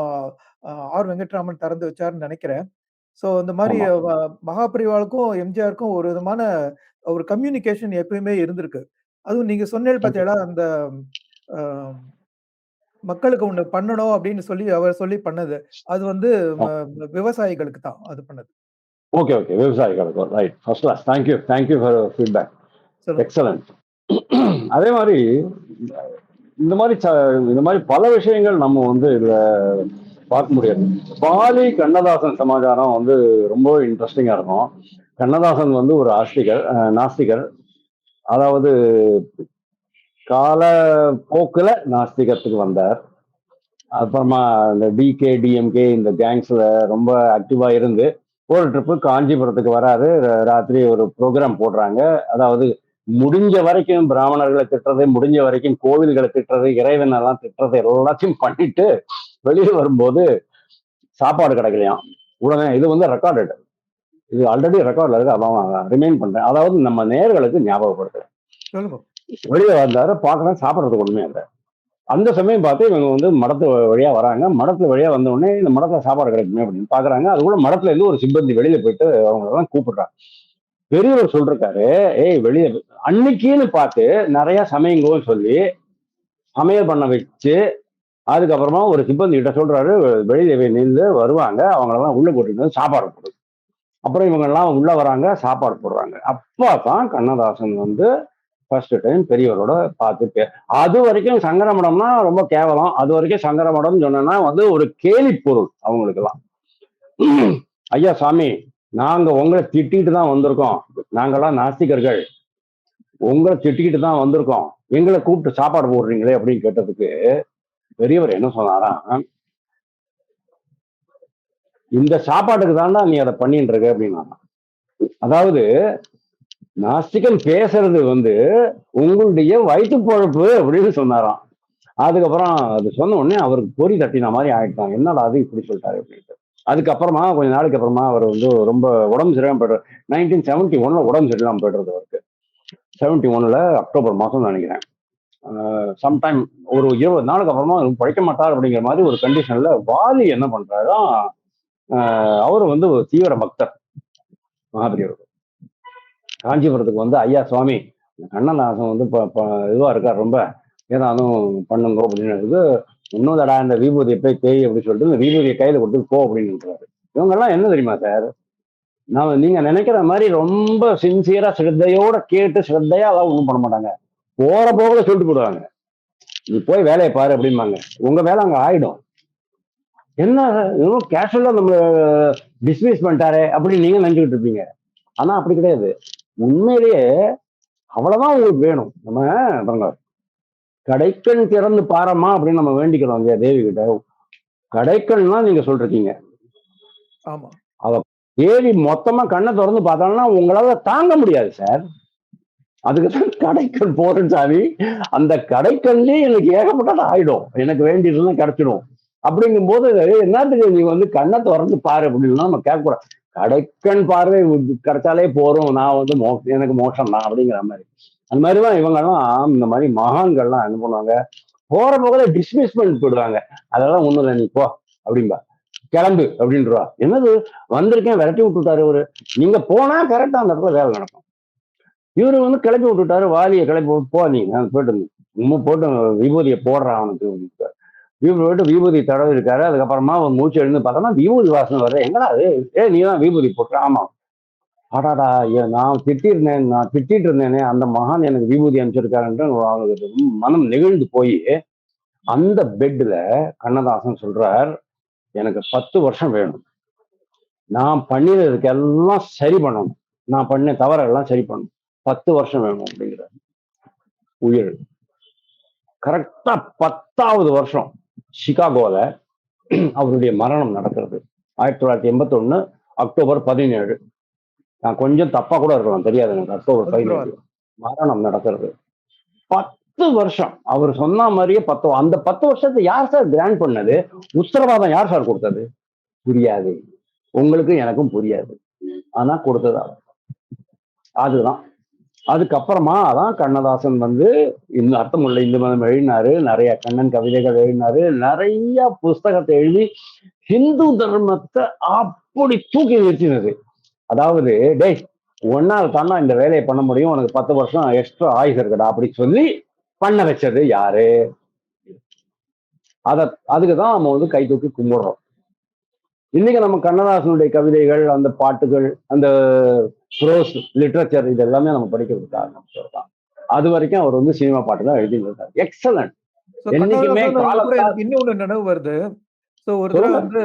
ஆர். வெங்கட்ராமன் திறந்து வச்சாருன்னு நெனைக்கிறேன். ஸோ இந்த மாரி ஆமா. மகாபரிவாளுக்கும் எம்ஜிஆருக்கும் ஒரு விதமான ஒரு கம்யூனிகேஷன் எப்பயுமே இருந்திருக்கு. அதுவும் நீங்க சொன்னீங்க பாத்தீங்களா, அந்த அ மக்களுக்கு ஒண்ணு பண்ணணும் அப்படின்னு சொல்லி அவர் சொல்லி பண்ணது. அது வந்து விவசாயிகளுக்கு தான் அது பண்ணது. Okay, okay. விவசாயிகளுக்கு right. First class. Thank you for feedback. சொல்லுங்க. எக்ஸலன்ட். அதே மாதிரி இந்த மாதிரி இந்த மாதிரி பல விஷயங்கள் நம்ம வந்து இதுல பார்க்க முடியாது. பாலி கண்ணதாசன் சமாச்சாரம் வந்து ரொம்ப இன்ட்ரெஸ்டிங்கா இருக்கும். கண்ணதாசன் வந்து ஒரு நாஸ்திகர். அதாவது கால போக்குல நாஸ்திகத்துக்கு வந்தார். அப்புறமா இந்த டிஎம்கே இந்த கேங்ஸ்ல ரொம்ப ஆக்டிவா இருந்து ஒரு ட்ரிப்பு காஞ்சிபுரத்துக்கு வராரு. ராத்திரி ஒரு ப்ரோக்ராம் போடுறாங்க. அதாவது முடிஞ்ச வரைக்கும் பிராமணர்களை திட்டுறது, முடிஞ்ச வரைக்கும் கோவில்களை திட்டுறது, இறைவன் எல்லாம் திட்டுறது எல்லாத்தையும் பண்ணிட்டு வெளியே வரும்போது சாப்பாடு கிடைக்கலையாம். உடனே இது வந்து ரெக்கார்டட். இது ஆல்ரெடி ரெக்கார்ட்ல இருக்கு. அதான் ரிமைண்ட் பண்றேன். அதாவது நம்ம நேயர்களுக்கு ஞாபகப்படுத்துறேன். சொல்லுங்க. வெளியே வந்தாரு, பார்க்குறேன் சாப்பிடுறதுக்கு ஒண்ணுமே இல்ல. அந்த சமயம் பார்த்து இவங்க வந்து மடத்து வழியா வராங்க. மடத்து வழியா வந்த உடனே இந்த மடத்துல சாப்பாடு கிடைக்குமே அப்படின்னு பார்க்குறாங்க. அதுக்குள்ள மடத்துல இருந்து ஒரு சிப்பந்தி வெளியில போயிட்டு அவங்களெல்லாம் கூப்பிடுறாங்க. பெரியவர் சொல்றாரு, ஏய் வெளியே அன்னைக்குன்னு பார்த்து நிறைய சமயங்கன்னு சொல்லி சமையல் பண்ண வச்சு அதுக்கப்புறமா ஒரு சிப்பந்தி கிட்ட சொல்றாரு, வெளியில நின்று வருவாங்க. அவங்களெல்லாம் உள்ள கூட்டிட்டு வந்து சாப்பாடு போடு. அப்புறம் இவங்க எல்லாம் உள்ள வராங்க, சாப்பாடு போடுறாங்க. அப்பதான் கண்ணதாசன் வந்து ஃபர்ஸ்ட் டைம் பெரியவரோட பார்த்து அது வரைக்கும் சங்கரமடம்னா ரொம்ப கேவலம். அது வரைக்கும் சங்கரமடம் சொன்னா வந்து ஒரு கேலி பொருள் அவங்களுக்கெல்லாம். ஐயா சாமி, நாங்க உங்களை திட்டிட்டு தான் வந்திருக்கோம். நாங்கெல்லாம் நாஸ்திகர்கள். உங்களை திட்டிக்கிட்டு தான் வந்திருக்கோம். எங்களை கூப்பிட்டு சாப்பாடு போடுறீங்களே அப்படின்னு கேட்டதுக்கு பெரியவர் என்ன சொன்னாராம், இந்த சாப்பாட்டுக்கு தாண்டா நீ அதை பண்ணிட்டு இருக்க அப்படின்னா. அதாவது நாஸ்திகன் பேசுறது வந்து உங்களுடைய வயிற்று பொழப்பு அப்படின்னு சொன்னாராம். அதுக்கப்புறம் அது சொன்ன உடனே அவருக்கு பொறி தட்டின மாதிரி ஆயிட்டான். என்னடா அது இப்படி சொல்லிட்டாரு அப்படின்ட்டு. அதுக்கப்புறமா கொஞ்ச நாளைக்கு அப்புறமா அவர் வந்து ரொம்ப உடம்பு சரியாம போயிடுறாரு. 1971 உடம்பு சரியில்லாம போயிடுறது அவருக்கு. 71 அக்டோபர் மாசம் நினைக்கிறேன். சம்டைம் ஒரு 20 நாளுக்கு அப்புறமா படிக்க மாட்டார் அப்படிங்கிற மாதிரி ஒரு கண்டிஷன்ல வாலி என்ன பண்றாருன்னா, அவரு வந்து ஒரு தீவிர பக்தர் மகாபெரியவர். காஞ்சிபுரத்துக்கு வந்து ஐயா சுவாமி கண்ணதாசன் வந்து இதுவா இருக்கார் ரொம்ப, ஏதானும் பண்ணுங்க அப்படின்னு இன்னும் தடா இந்த விபூதியை போய் தேய் அப்படின்னு சொல்லிட்டு இந்த விபூதியை கையில கொடுத்து போ அப்படின்றாரு. இவங்க எல்லாம் என்ன தெரியுமா சார், நான் நீங்க நினைக்கிற மாதிரி ரொம்ப சின்சியரா ஸ்ரத்தையோட கேட்டு ஸ்ரத்தையா அதெல்லாம் ஒன்றும் பண்ண மாட்டாங்க. போற போகல சொல்லிட்டு போடுவாங்க, நீ போய் வேலையை பாரு அப்படிம்பாங்க. உங்க வேலை அங்க ஆயிடும். என்ன இன்னும் கேஷுவலா நம்ம டிஸ்மிஸ் பண்ணிட்டாரே அப்படின்னு நீங்க நினைச்சுக்கிட்டு இருப்பீங்க. ஆனா அப்படி கிடையாது. உண்மையிலேயே அவ்வளவுதான் உங்களுக்கு வேணும். நம்ம பாருங்க, கடைக்கண் திறந்து பாரமா அப்படின்னு நம்ம வேண்டிக்கிறோம் இல்லையா தேவி கிட்ட. கடைக்கண்னா நீங்க சொல்றீங்க, ஆமா. அவ தேவி மொத்தமா கண்ணை திறந்து பார்த்தாங்கன்னா உங்களால தாங்க முடியாது சார். அதுக்குதான் கடைக்கண் போறேன் சாமி. அந்த கடைக்கண்லயே எனக்கு ஏகப்பட்டது ஆயிடும், எனக்கு வேண்டியதுலாம் கிடைச்சிடும். அப்படிங்கும் போது என்னத்துக்கு நீ வந்து கண்ணை திறந்து பாரு அப்படின்னா நம்ம கேட்கக்கூடாது. கடைக்கண் பார்வை கிடைச்சாலே போறோம், நான் வந்து எனக்கு மோட்சம் தான் அப்படிங்கிற மாதிரி. அந்த மாதிரிதான் இவங்கெல்லாம் இந்த மாதிரி மகான்கள்லாம் என்ன பண்ணுவாங்க, போற போகல டிஸ்மிஸ் பண்ணிட்டு போயிடுவாங்க. அதெல்லாம் ஒண்ணும் இல்லை, நீ போ அப்படின்பா, கிளம்பு அப்படின்றா. என்னது வந்திருக்கேன் விரட்டி விட்டுட்டாரு இவரு. நீங்க போனா கரெக்டா அந்த இடத்துல வேலை நடக்கும். இவரு வந்து கிளப்பி விட்டுட்டாரு, வாலியை கிளப்பி விட்டு போ நீ போயிட்டு உண்மை போட்டு விபூதியை போடுறான் அவனுக்கு. போயிட்டு விபூதி தடவை இருக்காரு. அதுக்கப்புறமா ஒரு மூச்சு எழுந்து பார்த்தோம்னா விபூதி வாசனை வர்ற. எங்கடா அது, நீ தான் விபூதி போட்டு. ஆமா. ஆடாடா, நான் திட்டிட்டு இருந்தேனே அந்த மகான் எனக்கு விபூதி அனுப்பிச்சிருக்காருன்ட்டு அவனுக்கு மனம் நெகிழ்ந்து போய் அந்த பெட்ல கண்ணதாசன் சொல்றார், எனக்கு 10 வருஷம் வேணும், நான் பண்ணினதுக்கு எல்லாம் சரி பண்ணணும், நான் பண்ண தவறெல்லாம் சரி பண்ணணும், 10 வருஷம் வேணும் அப்படிங்கிற உயிர். கரெக்டா 10வது வருஷம் சிகாகோல அவருடைய மரணம் நடக்கிறது. 1981 அக்டோபர் 17. நான் கொஞ்சம் தப்பா கூட இருக்கலாம், தெரியாது எனக்கு. அக்டோபர் 17 மரணம் நடக்கிறது. 10 வருஷம் அவர் சொன்ன மாதிரியே 10. அந்த 10 வருஷத்தை யார் சார் கிராண்ட் பண்ணது? உத்தரவாதம் யார் சார் கொடுத்தது? புரியாது, உங்களுக்கு எனக்கும் புரியாது. ஆனா கொடுத்தது அதுதான். அதுக்கப்புறமா தான் கண்ணதாசன் வந்து இந்த அர்த்தமுள்ள இந்து மதம் எழுதினாரு, நிறைய கண்ணன் கவிதைகள் எழுதினாரு, நிறைய புஸ்தகத்தை எழுதி ஹிந்து தர்மத்தை அப்படி தூக்கி நிறுத்தினது. அதாவது டேய் ஒன்னால தானா இந்த வேலையை பண்ண முடியும், உனக்கு 10 வருஷம் எக்ஸ்ட்ரா ஆயுசு இருக்கடா அப்படி சொல்லி பண்ண வச்சது யாரு? அதுக்குதான் நம்ம வந்து கை தூக்கி கும்பிடுறோம். இன்னைக்கு நம்ம கண்ணதாசனுடைய கவிதைகள், அந்த பாட்டுகள், அந்த ப்ரோஸ் லிட்ரேச்சர், இது எல்லாமே நம்ம படிக்கிறதுக்கு காரணம் சொல்லலாம். அது வரைக்கும் அவர் வந்து சினிமா பாட்டு தான் எழுதியிருந்தார். எக்ஸலன்ட். என்னைக்குமே இன்னொன்னு நினைவு வருது. ஒரு தடவை வந்து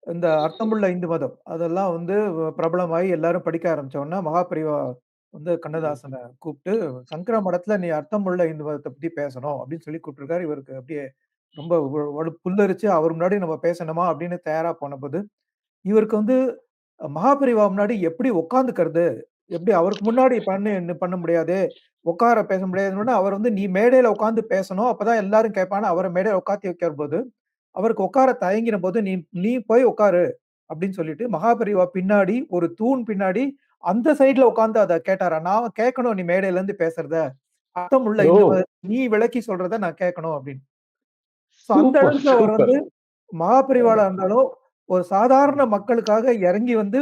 இந்த அர்த்தமுள்ள இந்து மதம் அதெல்லாம் வந்து பிரபலமாயி எல்லாரும் படிக்க ஆரம்பிச்சோன்னா மகாபெரிவா வந்து கண்ணதாசனை கூப்பிட்டு சங்கர மடத்துல நீ அர்த்தமுள்ள இந்து மதத்தை பத்தி பேசணும் அப்படின்னு சொல்லி கூப்பிட்டுருக்காரு. இவருக்கு அப்படியே ரொம்ப புல்லரிச்சு அவர் முன்னாடி நம்ம பேசணுமா அப்படின்னு தயாரா போனபோது இவருக்கு வந்து மகாபெரிவா முன்னாடி எப்படி உட்காந்துக்கிறது, எப்படி அவருக்கு முன்னாடி பண்ண முடியாது, உட்கார பேச முடியாதுன்னு அவர் வந்து நீ மேடையில உட்காந்து பேசணும், அப்பதான் எல்லாரும் கேட்பான்னு அவரை மேடையில உட்காத்தி வைக்கிற போது அவருக்கு உட்கார தயங்கின போது, "நீ நீ போய் உட்காரு" அப்படின்னு சொல்லிட்டு மகாபெரிவா பின்னாடி ஒரு தூண் பின்னாடி அந்த சைடுல உட்கார்ந்து அத கேட்டாராம். "நான் கேட்கணும் நீ மேடையில இருந்து பேசுறத. அர்த்தமுள்ள ஓ! நீ விளக்கி சொல்றத நான் கேட்கணும்" அப்படின்னு. ஸோ அந்த சூப்பர், இடத்துல அவர் சூப்பர். வந்து மகாபெரிவாளா இருந்தாலும், ஒரு சாதாரண மக்களுக்காக இறங்கி வந்து,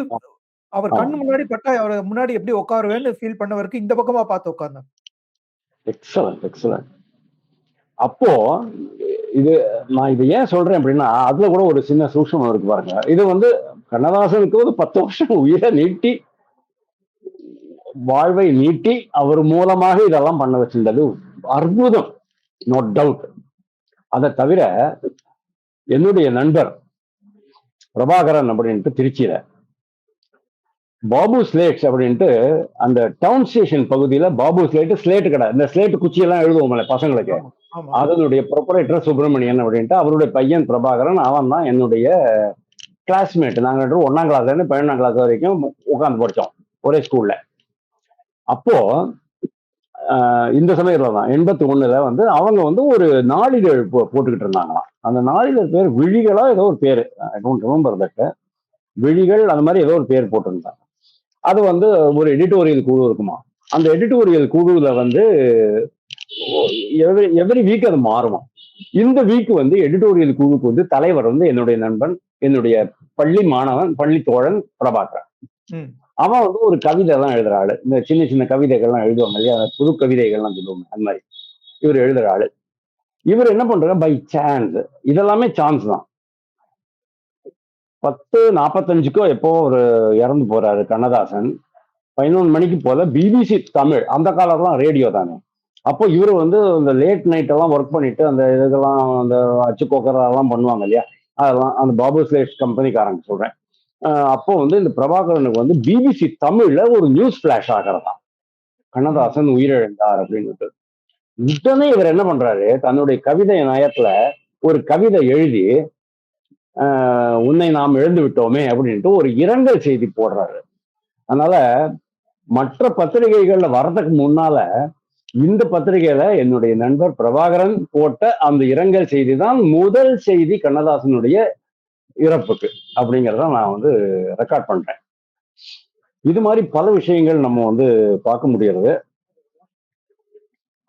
அவர் ஆமா. கண்ணு முன்னாடி பட்டா அவரு முன்னாடி எப்படி உட்காருவேன்னு ஃபீல் பண்ணவருக்கு இந்த பக்கமா பார்த்து உட்கார்ந்தாங்க. Excellent, excellent. அப்போ இது நான் இத ஏன் சொல்றேன் அப்படின்னா, அதுல கூட ஒரு சின்ன சூக்ஷ்மம் இருக்கு பாருங்க. இது வந்து கண்ணதாசனுக்கு ஒரு 10 வருஷம் உயிர நீட்டி, வாழ்வை நீட்டி, அவர் மூலமாக இதெல்லாம் பண்ண வச்சிருந்தது அற்புதம். No doubt. அத தவிர என்னுடைய நண்பர் பிரபாகரன் அப்படின்ட்டு திருச்சியில, பாபு ஸ்லேட்ஸ் அப்படின்ட்டு அந்த டவுன் ஸ்டேஷன் பகுதியில பாபு ஸ்லேட்டு கடை. இந்த ஸ்லேட்டு குச்சியெல்லாம் எழுதுவோம்ல பசங்களுக்கு. ஆமா, ஆமா. அதனுடைய ப்ரொப்ரைட்டர் சுப்பிரமணியன் அப்படின்ட்டு அவருடைய பையன் பிரபாகரன். அவன் தான் என்னுடைய கிளாஸ்மேட். நாங்க 1ஆம் கிளாஸ்ல இருந்து 12ஆம் கிளாஸ் வரைக்கும் உட்கார்ந்து படிச்சோம் ஒரே ஸ்கூல்ல. அப்போ இந்த சமயத்துல தான் 81ல வந்து அவங்க வந்து ஒரு நாளிதழ் போட்டுக்கிட்டு இருந்தாங்களாம். அந்த நாளிதழ் பேர் விழிகளா ஏதோ ஒரு பேரு. I don't remember that. விழிகள் அந்த மாதிரி ஏதோ ஒரு பேர் போட்டிருந்தாங்க. அது வந்து ஒரு எடிட்டோரியல் குழு இருக்குமா. அந்த எடிட்டோரியல் குழுவுல வந்து எவ்ரி வீக் அது மாறுமா. இந்த வீக் வந்து எடிட்டோரியல் குழுவுக்கு வந்து தலைவர் வந்து என்னுடைய நண்பன், என்னுடைய பள்ளி மாணவன், பள்ளி தோழன் பிரபாகரன். ம். அவன் வந்து ஒரு கவிதை எல்லாம் எழுதுற ஆளு. இந்த சின்ன சின்ன கவிதைகள்லாம் எழுதுவாங்க இல்லையா, புது கவிதைகள்லாம் சொல்லுவாங்க அந்த மாதிரி. இவர் எழுதுற ஆளு. இவர் என்ன பண்றாரு, பை சான்ஸ், இதெல்லாமே சான்ஸ் தான். 10:45க்கோ எப்போ ஒரு இறந்து போறாரு கண்ணதாசன். 11 மணிக்கு போல பிபிசி தமிழ், அந்த காலம்லாம் ரேடியோ தானே. அப்போ இவர் வந்து இந்த லேட் நைட் எல்லாம் ஒர்க் பண்ணிட்டு அந்த இதெல்லாம் அந்த அச்சு கோக்கரெல்லாம் பண்ணுவாங்க இல்லையா, அதெல்லாம் அந்த பாபு ஸ்லேட்ஸ் கம்பெனிக்காரங்க சொல்றேன். அப்போ வந்து இந்த பிரபாகரனுக்கு வந்து பிபிசி தமிழ்ல ஒரு நியூஸ் பிளாஷ் ஆகிறதா, கண்ணதாசன் உயிரிழந்தார் அப்படின்னு. உடனே இவர் என்ன பண்றாரு, தன்னுடைய கவிதை நயத்துல ஒரு கவிதை எழுதி உன்னை நாம் இழந்து விட்டோமே அப்படின்ட்டு ஒரு இரங்கல் செய்தி போடுறாரு. அதனால மற்ற பத்திரிகைகள்ல வர்றதுக்கு முன்னால இந்த பத்திரிகையில என்னுடைய நண்பர் பிரபாகரன் போட்ட அந்த இரங்கல் செய்தி தான் முதல் செய்தி கண்ணதாசனுடைய இறப்புக்கு அப்படிங்கிறத நான் வந்து ரெக்கார்ட் பண்றேன். இது மாதிரி பல விஷயங்கள் நம்ம வந்து பார்க்க முடியறது.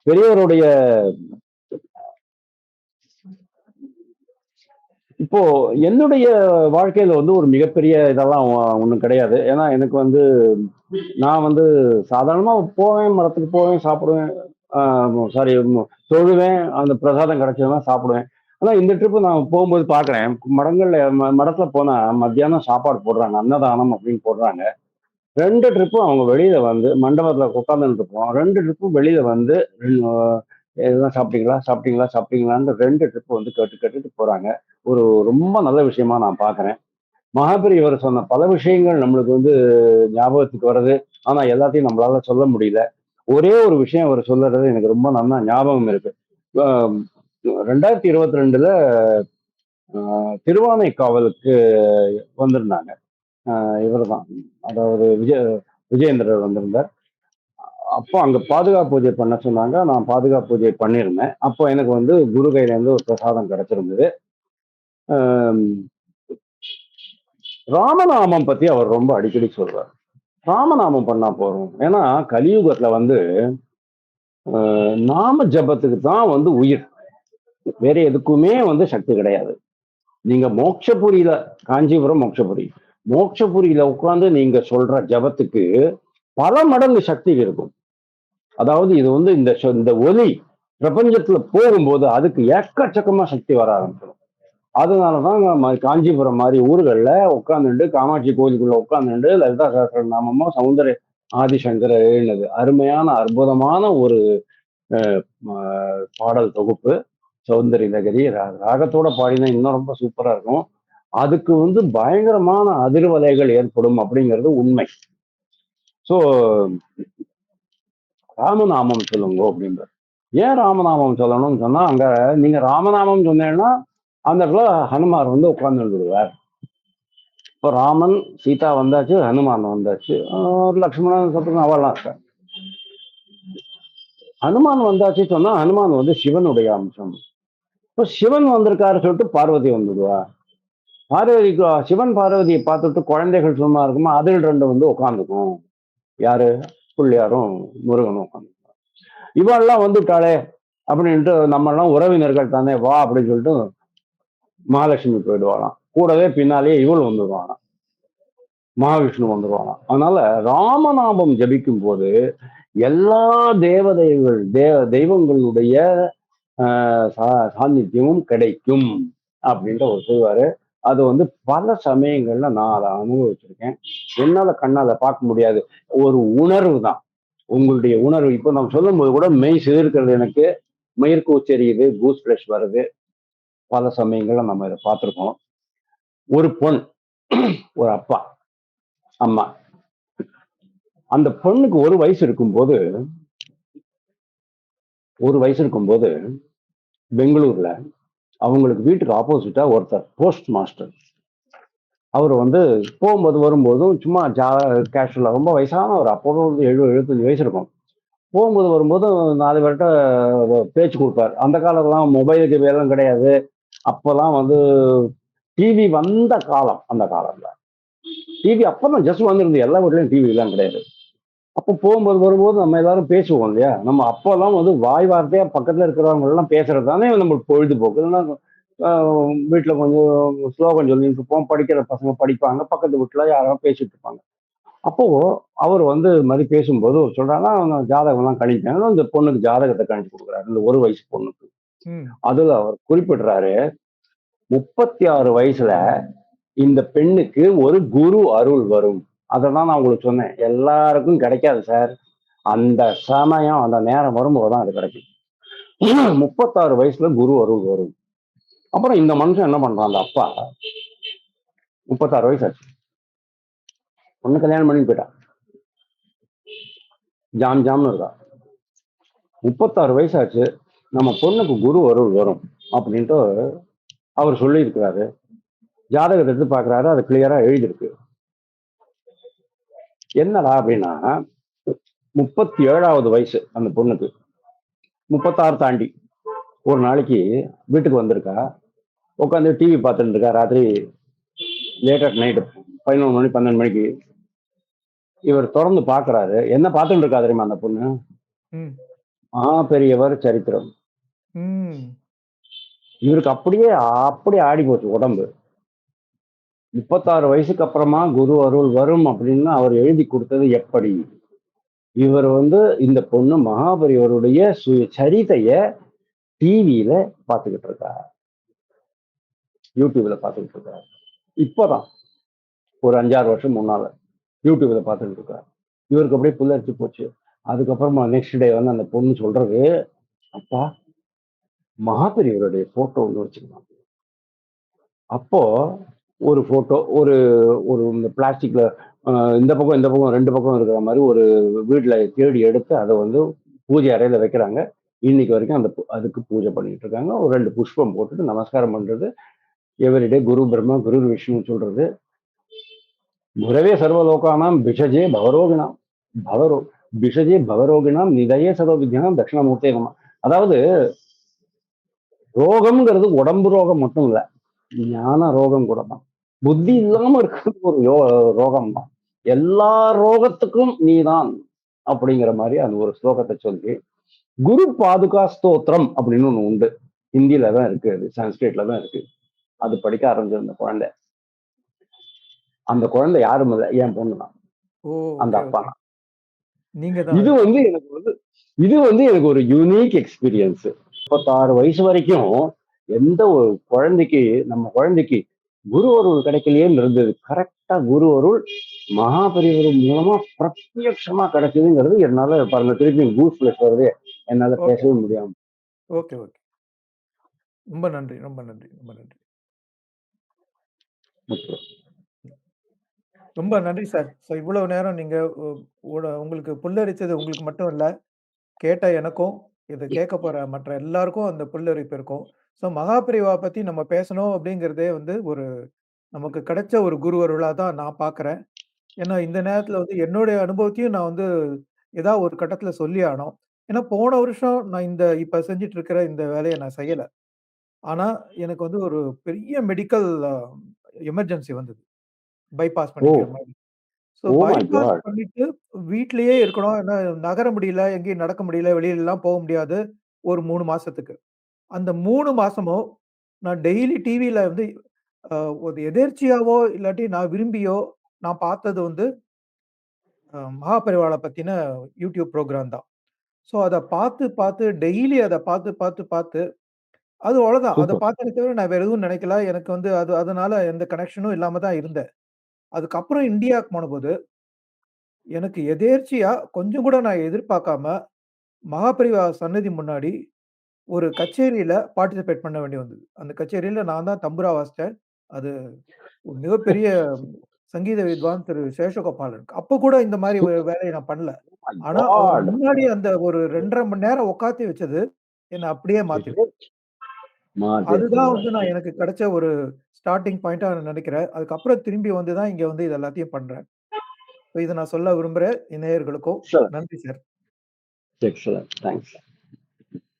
பெரியவருடைய இப்போ என்னுடைய வாழ்க்கையில வந்து ஒரு மிகப்பெரிய இதெல்லாம் ஒண்ணும் கிடையாது. ஏன்னா எனக்கு வந்து நான் வந்து சாதாரணமா போவேன், மரத்துக்கு போவேன், சாப்பிடுவேன். சாரி, தொழுவேன், அந்த பிரசாதம் கிடைச்சதுன்னா சாப்பிடுவேன். ஆனா இந்த ட்ரிப்பு நான் போகும்போது பார்க்குறேன், மடங்கள்ல மடத்துல போனா மத்தியானம் சாப்பாடு போடுறாங்க. அன்னதானம் அப்படின்னு போடுறாங்க. 2 ட்ரிப்பும் அவங்க வெளியில வந்து மண்டபத்துல உட்கார்ந்துட்டு இருப்போம். 2 ட்ரிப்பும் வெளியில வந்து எதுவும் சாப்பிட்டீங்களா? சாப்பிட்டீங்களா? சாப்பிட்டீங்களான்னு 2 ட்ரிப் வந்து கேட்டுட்டு போறாங்க. ஒரு ரொம்ப நல்ல விஷயமா நான் பார்க்குறேன். மகாபெரியவர் சொன்ன பல விஷயங்கள் நம்மளுக்கு வந்து ஞாபகத்துக்கு வருது. ஆனா எல்லாத்தையும் நம்மளால சொல்ல முடியல. ஒரே ஒரு விஷயம் அவர் சொல்லுறது எனக்கு ரொம்ப நல்லா ஞாபகம் இருக்கு. அ 2022ல திருவானைக்காவலுக்கு வந்திருந்தாங்க. இவர்தான், அதாவது விஜயேந்திரர் வந்திருந்தார். அப்போ அங்க பாதுகாப்பு பூஜை பண்ண சொன்னாங்க. நான் பாதுகாப்பு பூஜை பண்ணியிருந்தேன். அப்போ எனக்கு வந்து குரு கையில இருந்து ஒரு பிரசாதம் கிடைச்சிருந்தது. அம் ராமநாமம் பத்தி அவர் ரொம்ப அடிக்கடி சொல்றார். ராமநாமம் பண்ணா போதும். ஏன்னா கலியுகத்துல வந்து நாம ஜபத்துக்கு தான் வந்து உயிர். வேற எதுக்குமே வந்து சக்தி கிடையாது. நீங்க மோட்சபுரியில, காஞ்சிபுரம் மோட்சபுரி, மோட்சபுரியில உட்கார்ந்து நீங்க சொல்ற ஜபத்துக்கு பல மடங்கு சக்தி இருக்கும். அதாவது இது வந்து இந்த ஒலி பிரபஞ்சத்துல போகும்போது அதுக்கு எக்கச்சக்கமா சக்தி வர ஆரம்பிச்சிடும். அதனாலதான் காஞ்சிபுரம் மாதிரி ஊர்கள்ல உட்கார்ந்துட்டு, காமாட்சி கோயிலுக்குள்ள உட்கார்ந்துட்டு லலிதா சகஸ்ரநாமமோ சௌந்தர ஆதிசங்கரர் எழுதினது அருமையான அற்புதமான ஒரு பாடல் தொகுப்பு. சௌந்தரி நகரி ராகத்தோட பாடினா இன்னும் ரொம்ப சூப்பரா இருக்கும். அதுக்கு வந்து பயங்கரமான அதிர்வலைகள் ஏற்படும் அப்படிங்கிறது உண்மை. சோ ராமநாமம் சொல்லுங்க அப்படின்ற. ஏன் ராமநாமம் சொல்லணும்னு சொன்னா, அங்க நீங்க ராமநாமம் சொன்னீங்கன்னா அந்த இடத்துல ஹனுமார் வந்து உட்கார்ந்து விடுவார். இப்போ ராமன் சீதா வந்தாச்சு, ஹனுமான் வந்தாச்சு, லக்ஷ்மணன் சத்ருகன் அவெல்லாம் இருக்க. ஹனுமான் வந்தாச்சு சொன்னா ஹனுமான் வந்து சிவனுடைய அம்சம். இப்போ சிவன் வந்திருக்காரு சொல்லிட்டு பார்வதி வந்துடுவா. பார்வதிக்கு சிவன் பார்வதியை பார்த்துட்டு குழந்தைகள் சும்மா இருக்குமா, அதில் 2 வந்து உட்காந்துக்கும். யாரு? பிள்ளையாரும், முருகனும் உட்காந்து. இவள்லாம் வந்துட்டாளே அப்படின்ட்டு நம்மலாம் உறவினர்கள் தானே வா அப்படின்னு சொல்லிட்டு மகாலட்சுமி போயிடுவாளாம். கூடவே பின்னாலேயே இவள் வந்துடுவாளாம். மகாவிஷ்ணு வந்துருவாங்க. அதனால ராமநாமம் ஜபிக்கும் போது எல்லா தெய்வங்களுடைய சாநித்தியமும் கிடைக்கும் அப்படின்ற ஒரு சொல்லுவாரு. அது வந்து பல சமயங்கள்ல நான் அதை அனுபவிச்சிருக்கேன். என்னால கண்ணால பார்க்க முடியாது. ஒரு உணர்வு தான். உங்களுடைய உணர்வு இப்போ நம்ம சொல்லும்போது கூட மெய் சிலிர்க்கிறது எனக்கு. மயிர்கூச்செரியுது, கூஸ் ஃபிளஷ் வருது. பல சமயங்கள்ல நம்ம இதை பார்த்திருக்கோம். ஒரு பொண், ஒரு அப்பா, அம்மா. அந்த பொண்ணுக்கு ஒரு வயசு இருக்கும்போது பெங்களூர்ல அவங்களுக்கு வீட்டுக்கு ஆப்போசிட்டா ஒருத்தர் போஸ்ட் மாஸ்டர். அவர் வந்து போகும்போது வரும்போதும் சும்மா கேஷுவலா ரொம்ப வயசானவர். அப்போ வந்து 75 வயசு இருக்கும். போகும்போது வரும்போது 4 பேர்கிட்ட பேச்சு கொடுப்பார். அந்த காலத்துலாம் மொபைலுக்கு வேலையும் கிடையாது. அப்பெல்லாம் வந்து டிவி வந்த காலம் அந்த காலத்துல. டிவி அப்பதான் ஜஸ்ட் வந்திருந்து. எல்லா வீட்லயும் டிவி எல்லாம் கிடையாது. அப்போ போகும்போது வரும்போது நம்ம எல்லாரும் பேசுவோம் இல்லையா? நம்ம அப்போல்லாம் வந்து வாய் வார்த்தையா பக்கத்துல இருக்கிறவங்க எல்லாம் பேசுறது தானே நம்மளுக்கு பொழுதுபோக்கு. இல்லைன்னா வீட்டுல கொஞ்சம் ஸ்லோகம் சொல்லிட்டு இருப்போம். படிக்கிற பசங்க படிப்பாங்க. பக்கத்து வீட்டுல யாராவது பேசிட்டு இருப்பாங்க. அப்போ அவர் வந்து இது மாதிரி பேசும்போது சொல்றாங்கன்னா அவங்க ஜாதகம் எல்லாம் கணிப்பாங்க. இந்த பொண்ணுக்கு ஜாதகத்தை கணிச்சு கொடுக்குறாரு. இந்த ஒரு வயசு பொண்ணுக்கு. ம். அதுல அவர் குறிப்பிடுறாரு 36 வயசுல இந்த பெண்ணுக்கு ஒரு குரு அருள் வரும். அததான் நான் உங்களுக்கு சொன்னேன். எல்லாருக்கும் கிடைக்காது சார். அந்த சமயம் அந்த நேரம் வரும்போது தான் அது கிடைக்கும். 36 வயசுல குரு அருள் வரும். அப்புறம் இந்த மனுஷன் என்ன பண்றான்? அந்த அப்பா 36 வயசு ஆச்சு. பொண்ணு கல்யாணம் பண்ணி போயிட்டான். ஜாம்னு இருக்கா. 36 வயசு ஆச்சு. நம்ம பொண்ணுக்கு குரு அருள் வரும் அப்படின்ட்டு அவர் சொல்லி இருக்கிறாரு. ஜாதகத்தை எடுத்து பாக்குறாரு. அது கிளியரா எழுதியிருக்கு. என்னடா அப்படின்னா 37வது வயசு அந்த பொண்ணுக்கு. 36 தாண்டி ஒரு நாளைக்கு வீட்டுக்கு வந்திருக்கா. உட்காந்து டிவி பார்த்துட்டு இருக்கா. ராத்திரி லேட் அட் நைட்டு 11 மணி 12 மணிக்கு இவர் தொடர்ந்து பாக்குறாரு. என்ன பார்த்துட்டு இருக்கா தெரியுமா அந்த பொண்ணு? ம். பெரியவர் சரித்திரம். ம். இவருக்கு அப்படியே ஆடி போச்சு உடம்பு. 36 வயசுக்கு அப்புறமா குரு அருள் வரும் அப்படின்னு அவர் எழுதி கொடுத்தது எப்படி? இவர் வந்து இந்த பொண்ணு மகாபெரியவருடைய சரிதைய டிவியில பார்த்துக்கிட்டு இருக்கா. யூடியூப்ல பார்த்துக்கிட்டு இருக்கா. இப்பதான் ஒரு 5-6 வருஷம் முன்னால யூடியூப்ல பார்த்துக்கிட்டு இருக்கா. இவருக்கு அப்படியே புல்லரிச்சு போச்சு. அதுக்கப்புறமா நெக்ஸ்ட் டே வந்து அந்த பொண்ணு சொல்றது, அப்பா மகாபெரியவருடைய போட்டோ ஒன்று வச்சுக்கலாம். அப்போ ஒரு போட்டோ ஒரு ஒரு இந்த பிளாஸ்டிக்ல இந்த பக்கம் 2 பக்கம் இருக்கிற மாதிரி ஒரு வீட்டுல தேடி எடுத்து அதை வந்து பூஜை அறையில வைக்கிறாங்க. இன்னைக்கு வரைக்கும் அதுக்கு பூஜை பண்ணிட்டு இருக்காங்க. ஒரு 2 புஷ்பம் போட்டுட்டு நமஸ்காரம் பண்றது. எவரிடே குரு பிரம்மா குரு விஷ்ணு சொல்றது. குரவே சர்வலோகானாம் பிஷஜே பவரோகிணாம் பவரோ பிஷஜே பவரோகிணாம் நிதயே சர்வ வித்யானாம் தட்சிணாமூர்த்தே நம. அதாவது ரோகம்ங்கிறது உடம்பு ரோகம் மட்டும் இல்ல, ஞான ரோகம் கூட தான். புத்தி இல்லாம இருக்கிறது ஒரு ரோகம் தான். எல்லா ரோகத்துக்கும் நீதான் அப்படிங்கிற மாதிரி அந்த ஒரு ஸ்லோகத்தை சொல்லி குரு பாதுகா ஸ்தோத்திரம் அப்படின்னு ஒண்ணு உண்டு. ஹிந்தியில தான் இருக்கு. அது சான்ஸ்கிரிட்ல தான் இருக்கு. அது படிக்க ஆரம்பிச்சிருந்த குழந்தை. அந்த குழந்தை யாரும் இல்லை, என் பொண்ணு தான். ஓ! அந்த ஓகே, அப்பா ஓகே. தான். நீங்க தான் இது அது. வந்து எனக்கு ஒரு யூனிக் எக்ஸ்பீரியன்ஸ். 36 வயசு வரைக்கும் நம்ம குழந்தைக்கு குரு அருள் கிடைக்கலையேன்னு இருந்தது. கரெக்டா குரு அருள் மகாபெரியவர் மூலமா பிரத்யட்சமா கிடைச்சதுங்கிறது என்னால பாருங்க திருப்பி கூஸ் பிளஸ் வருது. என்னால ஓகே, பேசவே முடியாம. Okay, okay. ரொம்ப நன்றி, ரொம்ப நன்றி, ரொம்ப நன்றி. போச்சு. ரொம்ப நன்றி சார். இவ்வளவு நேரம் நீங்க உ உங்களுக்கு புல்லரிச்சது உங்களுக்கு மட்டும் இல்ல. கேட்ட எனக்கும், இத கேட்க போற மற்ற எல்லாருக்கும் அந்த புல்லரிப்பு இருக்கும். மகாபிரிவா பத்தி நம்ம பேசணும் அப்படிங்கிறதே வந்து நமக்கு கிடைச்ச ஒரு குரு அருளா தான் நான் பார்க்குறேன். ஏன்னா, இந்த நேரத்துல வந்து என்னுடைய அனுபவத்தையும் நான் வந்து ஏதாவது ஒரு கட்டத்துல சொல்லி ஆகணும். ஏன்னா, போன வருஷம் நான் இப்ப செஞ்சுட்டு இருக்கிற இந்த வேலைய நான் செய்யல. ஆனா, எனக்கு வந்து ஒரு பெரிய மெடிக்கல் எமர்ஜென்சி வந்தது. Bypass oh! பண்ணிக்கிற மாரி. So oh my bypass god! பண்ணிட்டு வீட்லயே இருக்கணும். ஏன்னா நகர முடியல, எங்கேயும் நடக்க முடியல, வெளியிலலாம் போக முடியாது. ஒரு 3 மாசத்துக்கு. அந்த 3 மாசமும் நான் டெய்லி டிவில வந்து அ ஒரு எதேர்ச்சியாவோ, இல்லாட்டி நான் விரும்பியோ நான் பார்த்தது வந்து மகாபரிவாள பத்தின யூடியூப் ப்ரோகிராம் தான். ஸோ அத பார்த்து, பார்த்து டெய்லி அத பார்த்து, பார்த்து, பார்த்து அது அவ்வளோதான். அத சூப்பர். பார்த்தேனே தவிர நான் வேற எதுவும் நினைக்கல. எனக்கு வந்து அதனால எந்த கனெக்ஷனும் இல்லாம தான் இருந்தேன். அதுக்கப்புறம் இந்தியாவுக்கு போனபோது, எனக்கு எதேர்ச்சியா கொஞ்சம் கூட நான் எதிர்பார்க்காம, மகாபரிவா சன்னதி முன்னாடி ஒரு கச்சேரியில பார்ட்டிசிபேட் பண்ண வேண்டி வந்தது. அந்த கச்சேரியில நான் தான் தம்புரா வாசிச்சேன். அது ஒரு மிகப்பெரிய சங்கீத வித்வான் திரு சேஷகோபாலன். அப்ப கூட இந்த மாரி ஒரு வேலைய நான் பண்ணல. மை ஆனா, அவர் காட்! முன்னாடி அந்த ஒரு 2 1/2 மணி நேரம் உட்காத்தி வச்சது, என்ன அப்படியே மாத்திடுச்சு. கிரேட். மாத்திருச்சு. அதுதான் வந்து நான் எனக்கு கிடைச்ச ஒரு ஸ்டார்ட்டிங் பாயிண்ட்டா நான் நினைக்கிறேன். அதுக்கப்புறம் திரும்பி வந்து தான் இங்க வந்து இது எல்லாத்தையும் பண்றேன். இத நான் சொல்ல விரும்புறேன் நேயர்களுக்கும். எக்ஸலன்ட், நன்றி சார். எக்ஸலன்ட். தேங்க்ஸ்.